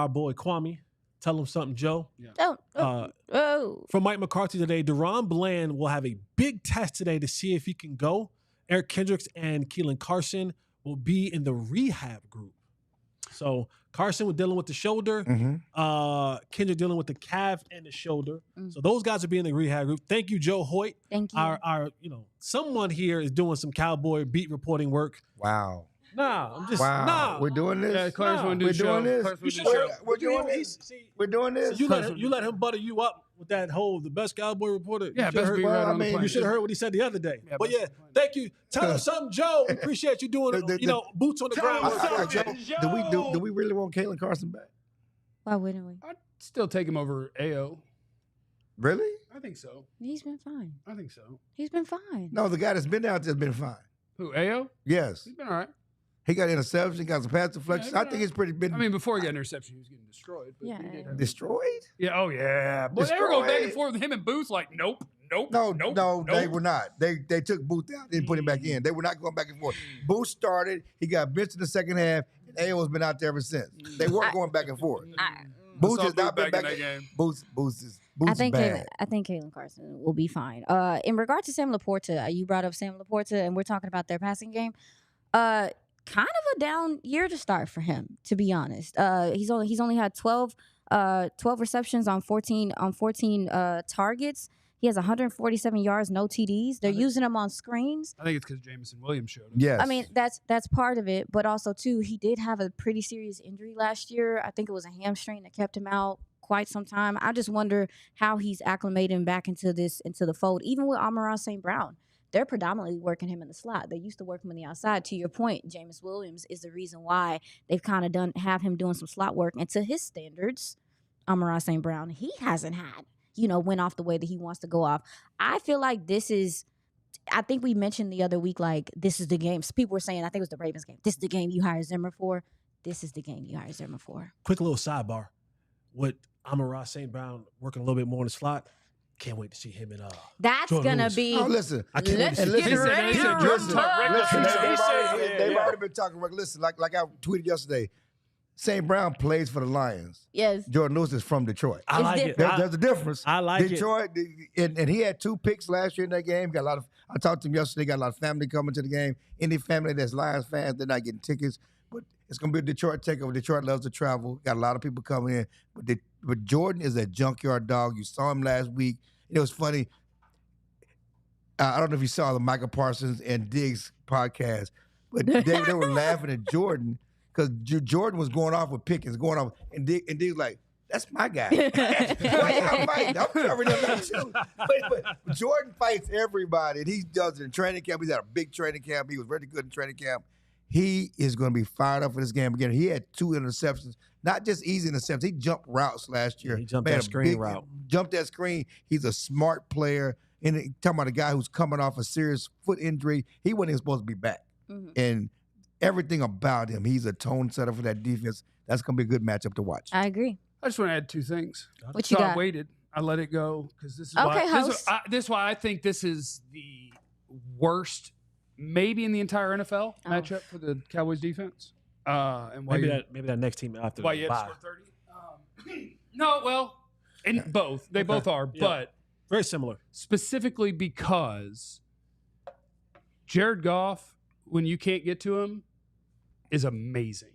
boy Kwame. Tell him something, Joe. Oh. From Mike McCarthy today, DaRon Bland will have a big test today to see if he can go. Eric Kendricks and Keelan Carson will be in the rehab group. So Carson was dealing with the shoulder. Kendrick dealing with the calf and the shoulder. So those guys are being in the rehab group. Thank you, Joe Hoyt. Thank you. Our someone here is doing some Cowboy beat reporting work. Wow. Nah, I'm just Wow. We're doing this. Yeah, Clarence want to do We're the show. doing this. Clarence wanna do should- the show. We're doing this. We're doing this. So you let him butter you up with that whole the best Cowboy reporter. Yeah, You best heard, beat writer on the planet. you should have heard what he said the other day. Yeah, but best yeah, beat writer. thank you. Tell him something, Joe. We appreciate you doing boots on the ground. Do we really want Kalen Carson back? Why wouldn't we? I'd still take him over AO. Really? I think so. He's been fine. I think so. He's been fine. No, the guy that's been out there's been fine. Who, AO? Yes. He's been all right. He got interception, got some pass deflections. Yeah, I think he's pretty been I mean, before he got interception, he was getting destroyed. But Yeah. he did have- destroyed. Yeah, oh yeah. Boy, they were going back and Destroyed. forth with him and Booth like, nope. No, they were not. They took Booth out, didn't put him back in. They were not going back and forth. Booth started, he got benched in the second half, and AO's been out there ever since. They weren't going back and forth. Booth saw has not Booth been back back in that game. Booth is I think bad. Kalen Carson will be fine. In regard to Sam Laporta, you brought up Sam Laporta, and we're talking about their passing game. Kind of a down year to start for him, to be honest. He's only had 12 receptions on 14 targets. He has 147 yards, no TDs. They're using him on screens. I think it's because Jamison Williams showed him. Yes. I mean, that's part of it, but also too, he did have a pretty serious injury last year. I think it was a hamstring that kept him out quite some time. I just wonder how he's acclimating back into the fold. Even with Amon-Ra St. Brown, they're predominantly working him in the slot. They used to work him on the outside. To your point, Jameis Williams is the reason why they've kind of have him doing some slot work. And to his standards, Amon-Ra St. Brown, he hasn't had, went off the way that he wants to go off. I feel like I think we mentioned the other week, like, this is the game. So people were saying, I think it was the Ravens game. This is the game you hire Zimmer for. This is the game you hire Zimmer for. Quick little sidebar. With Amon-Ra St. Brown working a little bit more in the slot, can't wait to see him in That's Jordan gonna Lewis. be. Oh, listen. I can't wait to see Let's him. get ready He to said Jordan talk rumble. record. They've already been talking. Listen, like I tweeted yesterday, St. Brown plays for the Lions. Yes. Jordan Lewis is from Detroit. I like it. There's a difference. I like it. Detroit, and he had 2 picks last year in that game. I talked to him yesterday. Got a lot of family coming to the game. Any family that's Lions fans, they're not getting tickets. But it's gonna be a Detroit takeover. Detroit loves to travel. Got a lot of people coming in. But Jordan is a junkyard dog. You saw him last week. It was funny. I don't know if you saw the Michael Parsons and Diggs podcast, but they were laughing at Jordan because Jordan was going off with Pickens, and Diggs was like, that's my guy. Why y'all fighting? I'm covering him up too. But Jordan fights everybody, and he does it in training camp. He's at a big training camp. He was really good in training camp. He is going to be fired up for this game again. He had 2 interceptions, not just easy interceptions. He jumped routes last year. He jumped Made that a screen route. Jumped that screen. He's a smart player. And talking about a guy who's coming off a serious foot injury, he wasn't even supposed to be back. Mhm. And everything about him, he's a tone setter for that defense. That's going to be a good matchup to watch. I agree. I just want to add 2 things. What you So I got? waited. I let it go because this is Okay, why, host. this is why I think this is the worst, maybe in the entire NFL matchup for the Cowboys defense. And why Maybe that next team after why the you had bye. to score 30? No, well, in both. They both are, Yeah. but Very similar. specifically because Jared Goff, when you can't get to him, is amazing.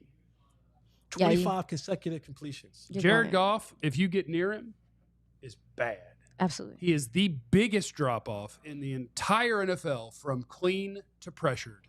Yeah, 25 consecutive completions. You're Jared right. Goff, if you get near him, is bad. Absolutely. He is the biggest drop off in the entire NFL from clean to pressured.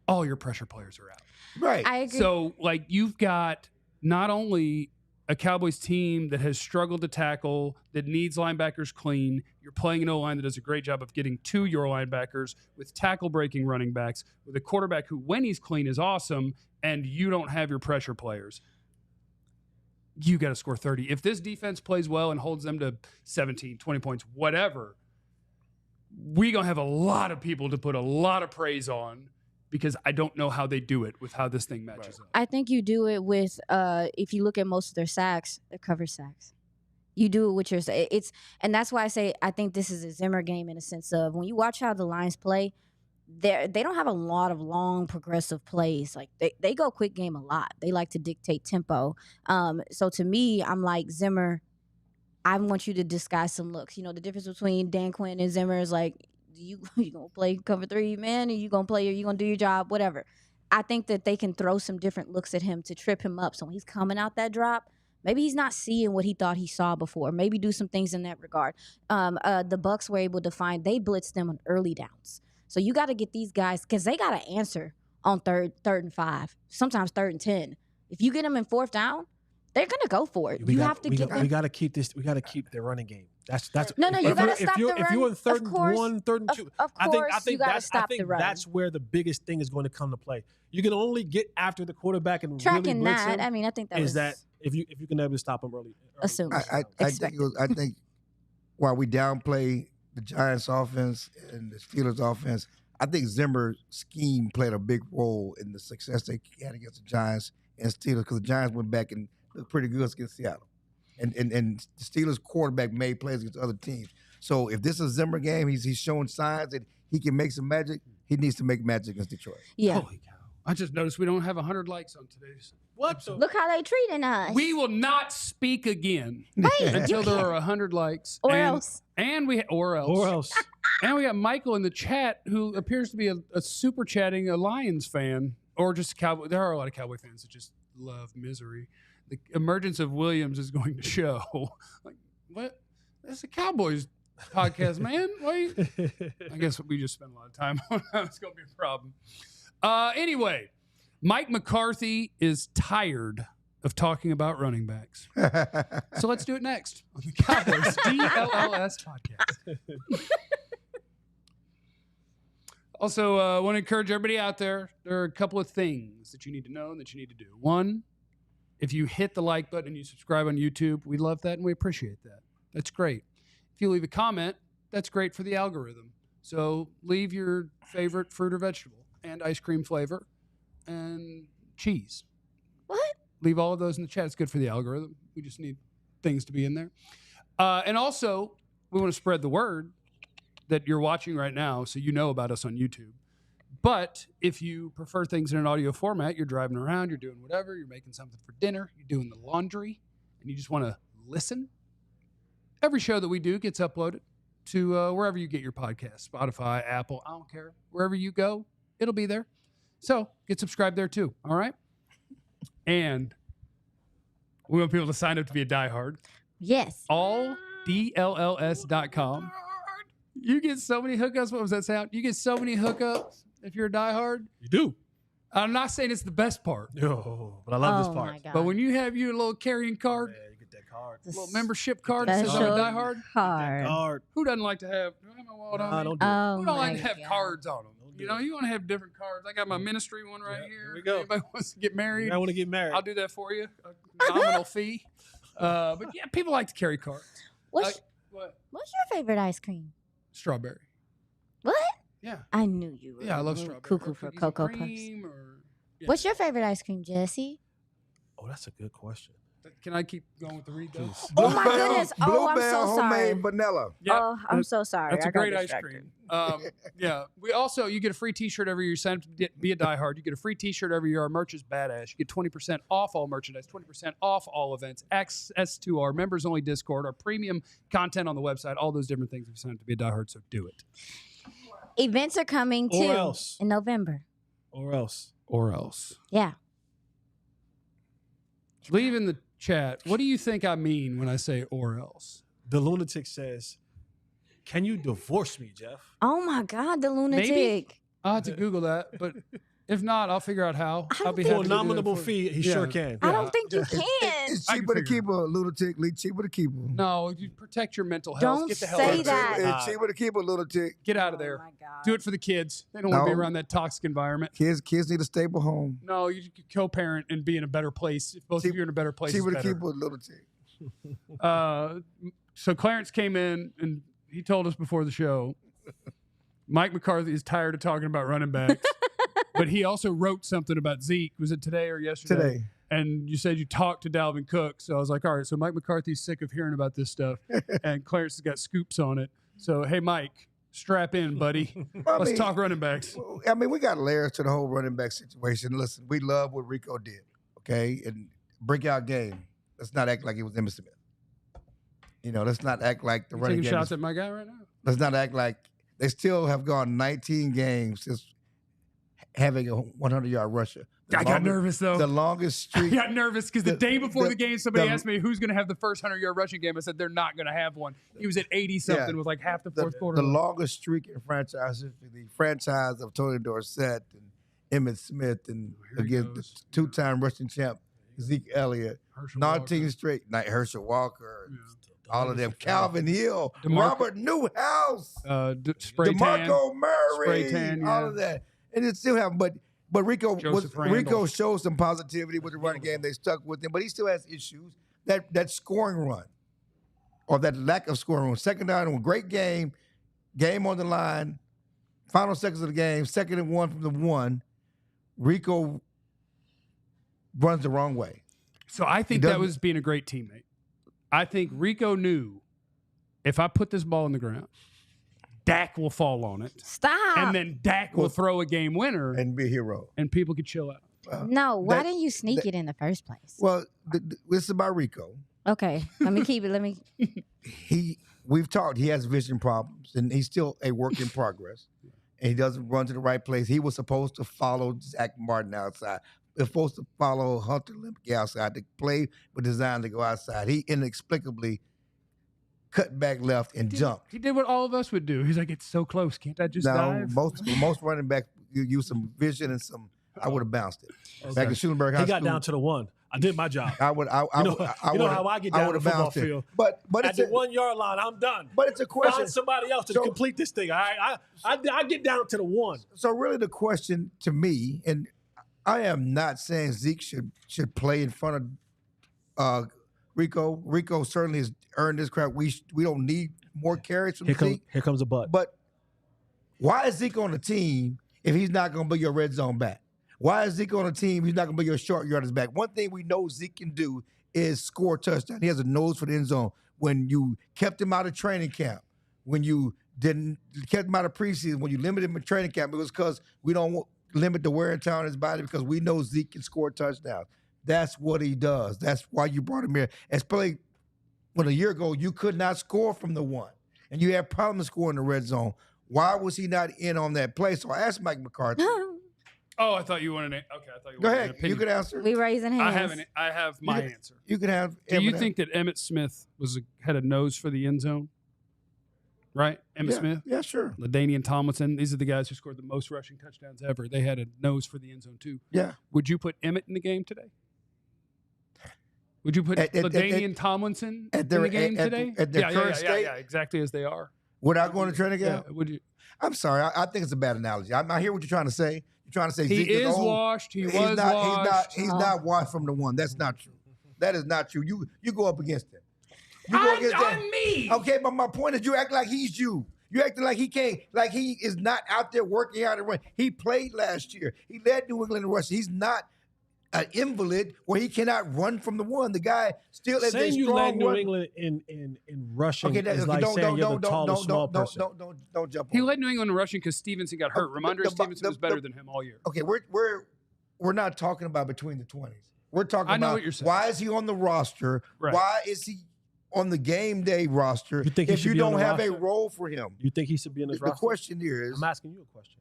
All your pressure players are out. Right. I agree. So, like, you've got not only a Cowboys team that has struggled to tackle, that needs linebackers clean. You're playing an O-line that does a great job of getting to your linebackers with tackle-breaking running backs, with a quarterback who, when he's clean, is awesome, and you don't have your pressure players. You got to score 30. If this defense plays well and holds them to 17, 20 points, whatever, we're going to have a lot of people to put a lot of praise on because I don't know how they do it with how this thing matches up. I think you do it with if you look at most of their sacks, they're cover sacks. You do it with your and that's why I say I think this is a Zimmer game in a sense of when you watch how the Lions play, they don't have a lot of long progressive plays. Like they go quick game a lot. They like to dictate tempo. So to me, I'm like Zimmer, I want you to disguise some looks. You know, the difference between Dan Quinn and Zimmer is like you gonna play cover 3, man, or you gonna do your job, whatever. I think that they can throw some different looks at him to trip him up. So when he's coming out that drop, maybe he's not seeing what he thought he saw before. Maybe do some things in that regard. The Bucs were able to find, they blitzed them on early downs. So you got to get these guys, because they got to answer on third and 5, sometimes 3rd and 10. If you get them in 4th down, they're gonna go for it. We got to keep this. We got to keep their running game. That's no. You got to stop the run. If you're in 3rd and 1, 3rd and 2, of course, I think that's where the biggest thing is going to come to play. You can only get after the quarterback and tracking really blitz that. him. I mean, I think that is was that if you can ever stop him early. Assume. I think while we downplay the Giants' offense and the Steelers' offense, I think Zimmer's scheme played a big role in the success they had against the Giants and Steelers, because the Giants went back and looked pretty good against Seattle. And the Steelers' quarterback made plays against other teams. So if this is a Zimmer game, he's showing signs that he can make some magic. He needs to make magic against Detroit. Yeah. Holy cow. I just noticed we don't have 100 likes on today's. What? Look how they treating us. We will not speak again until there are 100 likes. Or else. And or else. And we got Michael in the chat, who appears to be a super chatting a Lions fan, or just a Cowboy. There are a lot of Cowboy fans that just love misery. The emergence of Williams is going to show. Like, what? That's a Cowboys podcast, man. I guess we just spent a lot of time on that. It's going to be a problem. Anyway, Mike McCarthy is tired of talking about running backs. So let's do it next on the Cowboys DLLS podcast. Also, I want to encourage everybody out there. There are a couple of things that you need to know and that you need to do. One, if you hit the like button and you subscribe on YouTube, we love that and we appreciate that. That's great. If you leave a comment, that's great for the algorithm. So leave your favorite fruit or vegetable and ice cream flavor and cheese. What? Leave all of those in the chat. It's good for the algorithm. We just need things to be in there. And also, we want to spread the word that you're watching right now, so you know about us on YouTube. But if you prefer things in an audio format, you're driving around, you're doing whatever, you're making something for dinner, you're doing the laundry, and you just want to listen, every show that we do gets uploaded to wherever you get your podcast, Spotify, Apple, I don't care. Wherever you go, it'll be there. So get subscribed there too, all right? And we want people to sign up to be a diehard. Yes. AllDLLS.com. You get so many hookups. What was that sound? You get so many hookups if you're a diehard. You do. I'm not saying it's the best part. No, but I love this part. My God. But when you have your little carrying card, Man, you get that card. a little membership card that says I'm a diehard. card. Who doesn't like to have? Do I have my wallet on me? Don't do it. Oh Who don't like my to have God. cards on them? Don't do You know, it. you want to have different cards. I got my ministry one right here. Here we go. Anybody wants to get married? I want to get married. I'll do that for you. A nominal fee. But yeah, people like to carry cards. What's What? your favorite ice cream? Strawberry. What? Yeah. I knew you were. Yeah, I love a little strawberry. Cuckoo Or for cookies and Cocoa Puffs. cream or- yeah. What's your favorite ice cream, Jesse? Oh, that's a good question. Can I keep going with the read though? Jeez. Oh my goodness. Oh, I'm Bluebell so sorry. homemade vanilla. Yeah, Oh, I'm so sorry. that's I a got great ice distracted. cream. Yeah. We also, you get a free t-shirt every year. You sign up to be a diehard. You get a free t-shirt every year. Our merch is badass. You get 20% off all merchandise, 20% off all events, access to our members only Discord, our premium content on the website, all those different things if you sign up to be a diehard. So do it. Events are coming Or too else. in November. Or else. Or else. Yeah. Leave in the chat. What do you think I mean when I say or else? The lunatic says, "Can you divorce me, Jeff?" Oh my God, the lunatic. I'll have to Google that, but if not, I'll figure out how. I I'll don't be think- happy For a to do that nominal for you. fee, he Yeah. sure can. I don't think you can. It's I can cheaper to figure it keep a lunatic. Cheaper to keep him. No, you protect your mental health. Don't Get the hell say out of there. that. It's cheaper to keep a lunatic. Get out of Oh there. my God. Do it for the kids. They don't want to be No. around that toxic environment. Kids need a stable home. No, you could co-parent and be in a better place. If both Cheap- of you are in a better place, it's Cheaper to better. keep a lunatic. So Clarence came in and he told us before the show, Mike McCarthy is tired of talking about running backs, but he also wrote something about Zeke. Was it today or yesterday? Today. And you said you talked to Dalvin Cook. So I was like, all right, so Mike McCarthy's sick of hearing about this stuff. And Clarence has got scoops on it. So, hey, Mike, strap in, buddy. I Let's mean, talk running backs. I mean, we got layers to the whole running back situation. Listen, we love what Rico did, okay? And breakout game. Let's not act like it was Emmitt Smith. You know, let's not act like the You running taking game. shots at my guy right now? Let's not act like they still have gone 19 games since having a 100-yard rusher. I got nervous, though. The longest streak. I got nervous because the day before the game, somebody the- asked me who's going to have the first 100-yard rushing game. I said they're not going to have one. He was at 80-something with like half the fourth quarter. The longest streak in franchise history, the franchise of Tony Dorsett and Emmitt Smith and again the two-time rushing champ Zeke Elliott, 19 straight, Herschel Walker, all of them, Calvin Hill, Robert Newhouse, DeMarco Murray, all of that, and it still have. But Rico showed some positivity with the running game. They stuck with him, but he still has issues. That scoring run, or that lack of scoring run. Second down, a great game on the line, final seconds of the game, 2nd and 1 from the 1. Rico runs the wrong way. So I think that was being a great teammate. I think Rico knew if I put this ball in the ground, Dak will fall on it. Stop. And then Dak will throw a game winner. And be a hero. And people could chill out. No, why didn't you sneak it in the first place? Well, this is about Rico. Okay, let me keep it. We've talked, he has vision problems, and he's still a work in progress. And he doesn't run to the right place. He was supposed to follow Zach Martin outside. He was supposed to follow Hunter Lemke outside. The play was designed to go outside. He inexplicably cut back left and jumped. He did what all of us would do. He's like, it's so close. Can't I just dive? Most running backs use some vision and some. I would have bounced it. Okay. Back in Schulenburg High He got School, down to the 1. I did my job. I would. You know how I get down to the football field. But at the 1 yard line, I'm done. But it's a question. Find somebody else to complete this thing. I get down to the 1. So really, the question to me, and I am not saying Zeke should play in front of Rico. Rico certainly has earned this crap. We don't need more carries from Zeke. Here comes a butt. But why is Zeke on the team if he's not going to be your red zone back? Why is Zeke on the team? He's not going to be your short yardage back. One thing we know Zeke can do is score a touchdown. He has a nose for the end zone. When you kept him out of training camp, when you kept him out of preseason, when you limited him in training camp, it was because we don't limit the wear and tear on his body because we know Zeke can score touchdowns. That's what he does. That's why you brought him here. Especially when a year ago you could not score from the 1, and you had problems scoring in the red zone. Why was he not in on that play? So I asked Mike McCarthy. Oh, I thought you wanted an okay. I thought you Go wanted ahead. an opinion. You could answer. We raising hands. I have my answer. You can have. Do you think that Emmitt Smith had a nose for the end zone? Right, Emmitt Smith. Yeah, sure. LaDainian Tomlinson. These are the guys who scored the most rushing touchdowns ever. They had a nose for the end zone too. Yeah. Would you put Emmitt in the game today? Would you put LaDainian Tomlinson in the game today? At their current state? Yeah, exactly as they are. Without going to training camp? Yeah, would you? I'm sorry. I think it's a bad analogy. I hear what you're trying to say. You're trying to say he Zeke is old. washed. He was washed. He's not washed from the 1. That's not true. That is not true. You go up against him. I'm me. Okay, but my point is you act like he's you. You acting like he can't, like he is not out there working out and running. He played last year. He led New England in rushing. He's not an invalid where he cannot run from the 1. The guy still is a strong saying you led New England in rushing is like saying you're the tallest small person. Don't jump on. He led New England in rushing because Stevenson got hurt. Ramondre Stevenson was better than him all year. Okay, we're not talking about between the 20s. We're talking about what you're saying. Why is he on the roster? Right. Why is he on the game day roster if you don't have a role for him? You think he should be in this roster? The question here is, I'm asking you a question.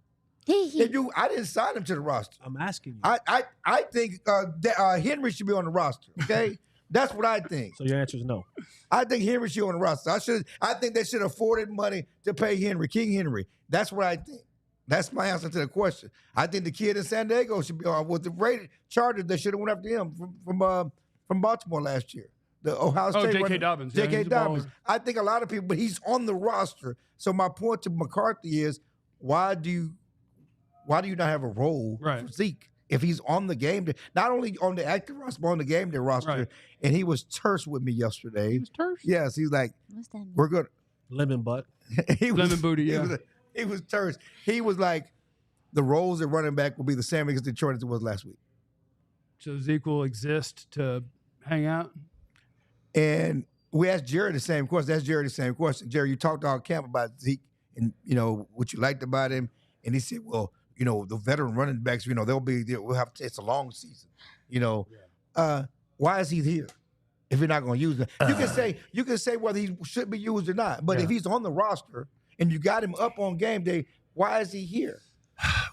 I didn't sign him to the roster. I'm asking you. I think Henry should be on the roster. Okay, that's what I think. So your answer is no. I think Henry should be on the roster. I think they should have afforded money to pay King Henry. That's what I think. That's my answer to the question. I think the kid in San Diego should be on with the rated Chargers. They should have went after him from Baltimore last year. The Ohio State. J.K. Dobbins. J.K. Dobbins. I think a lot of people, but he's on the roster. So my point to McCarthy is, why do you not have a role for Zeke if he's on the game day? Not only on the active roster, but on the game day roster. Right. And he was terse with me yesterday. He was terse? Yes, he's like, we're good. Lemon butt. Lemon booty, yeah. He was terse. He was like, the roles at running back will be the same against Detroit as it was last week. So Zeke will exist to hang out? And we asked Jared the same question. That's Jared the same question. Jared, you talked all camp about Zeke and, what you liked about him. And he said, well, the veteran running backs, it's a long season, why is he here if you're not going to use him? You can say whether he should be used or not, but if he's on the roster and you got him up on game day, why is he here?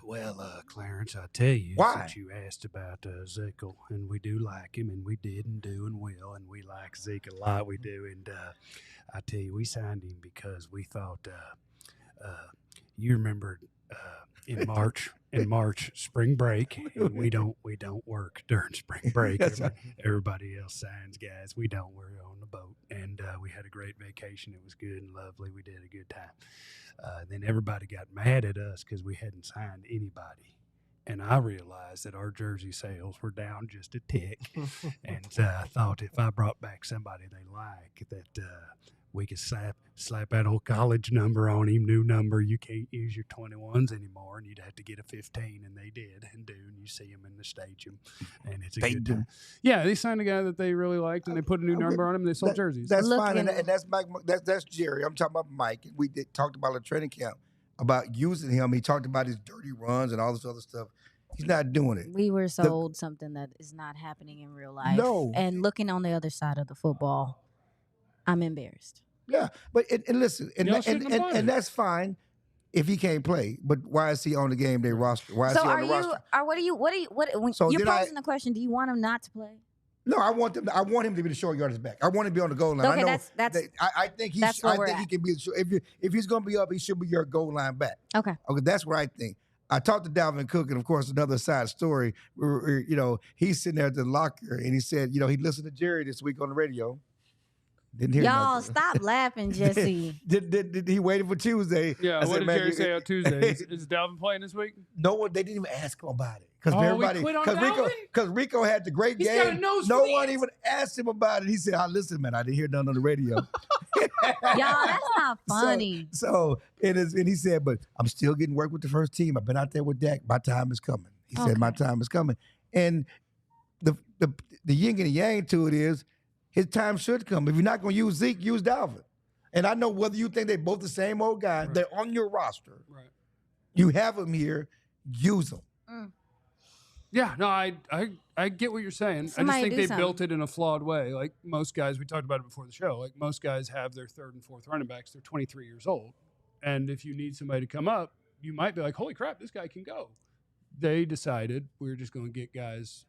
Well, Clarence, I tell you, Why? since you asked about Zeke, and we do like him, and we did and do and will, and we like Zeke a lot, we do. And I tell you, we signed him because we thought, you remember in March, spring break, and we don't work during spring break. That's right. Everybody else signs guys. We don't. We're on the boat, and we had a great vacation. It was good and lovely. We did a good time. Then everybody got mad at us because we hadn't signed anybody. And I realized that our jersey sales were down just a tick. And I thought if I brought back somebody they like, that we could slap that old college number on him, new number. You can't use your 21s anymore, and you'd have to get a 15, and they did and do. And you see them in the stadium, and it's a good time. Yeah, they signed a guy that they really liked, and they put a new number on him. And they sold jerseys. That's fine, Looking- and that's Mike. That's Jerry. I'm talking about Mike. We talked about a training camp about using him. He talked about his dirty runs and all this other stuff. He's not doing it. We were sold something that is not happening in real life. No. And looking on the other side of the football, I'm embarrassed. Yeah, but and listen, Y'all shouldn't have bought him. and that's fine if he can't play. But why is he on the game day roster? Why is So he are on the you? roster? When So you're then I- posing the question, do you want him not to play? No, I want him to be the short yardage back. I want him to be on the goal line. Okay, I know that's- I think he. that's where I we're think he at. can be. If he's going to be up, he should be your goal line back. Okay. Okay, that's what I think. I talked to Dalvin Cook, and of course, another side story. He's sitting there at the locker, and he said, he listened to Jerry this week on the radio. Didn't hear Y'all nothing. stop laughing, Jesse. Did he waited for Tuesday? Yeah, I what said, did "Man, Jerry you- say on Tuesday? Is Dalvin playing this week? No one. They didn't even ask him about it because Oh, we everybody. quit on Rico, Dalvin? because Rico had the great He's got a game. nose No for the one ends. even asked him about it. He said, "Listen, man, I didn't hear nothing on the radio." Y'all, that's not funny. So it is, and he said, "But I'm still getting work with the first team. I've been out there with Dak. My time is coming." He said, "My time is coming." And the yin and the yang to it is, his time should come. If you're not going to use Zeke, use Dalvin. And I know whether you think they're both the same old guy, Right. they're on your roster. Right. You have them here, use them. Yeah, no, I get what you're saying. Somebody I just do think they built something. it in a flawed way. Like most guys, we talked about it before the show. Like most guys have their third and fourth running backs. They're 23 years old. And if you need somebody to come up, you might be like, holy crap, this guy can go. They decided we're just going to get guys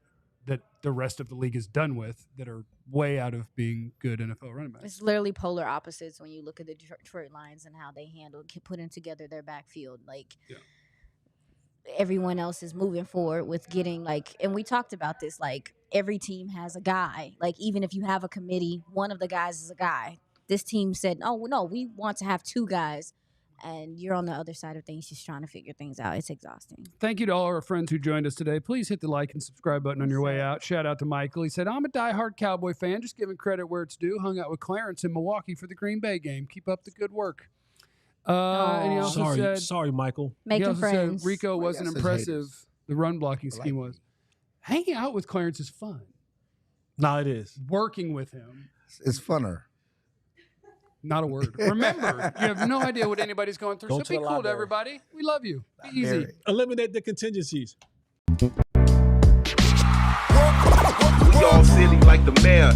that the rest of the league is done with that are way out of being good NFL running backs. It's literally polar opposites when you look at the Detroit Lions and how they handled putting together their backfield. Like, Yeah. everyone else is moving forward with getting, like, and we talked about this, like, every team has a guy. Like, even if you have a committee, one of the guys is a guy. This team said, oh, no, we want to have two guys. And you're on the other side of things just trying to figure things out. It's exhausting. Thank you to all our friends who joined us today. Please hit the like and subscribe button on your way out. Shout out to Michael. He said, I'm a diehard Cowboy fan, just giving credit where it's due. Hung out with Clarence in Milwaukee for the Green Bay game. Keep up the good work. And he also said, Sorry, Michael. he Making also friends. said Rico Well, wasn't yes, his impressive. haters. The run blocking I like scheme it. was. Hanging out with Clarence is fun. No, it is. Working with him, It's funner. not a word. Remember, you have no idea what anybody's going through. Go So to be the cool to library. everybody. We love you. Be easy. Very. Eliminate the contingencies. We all silly like the mayor.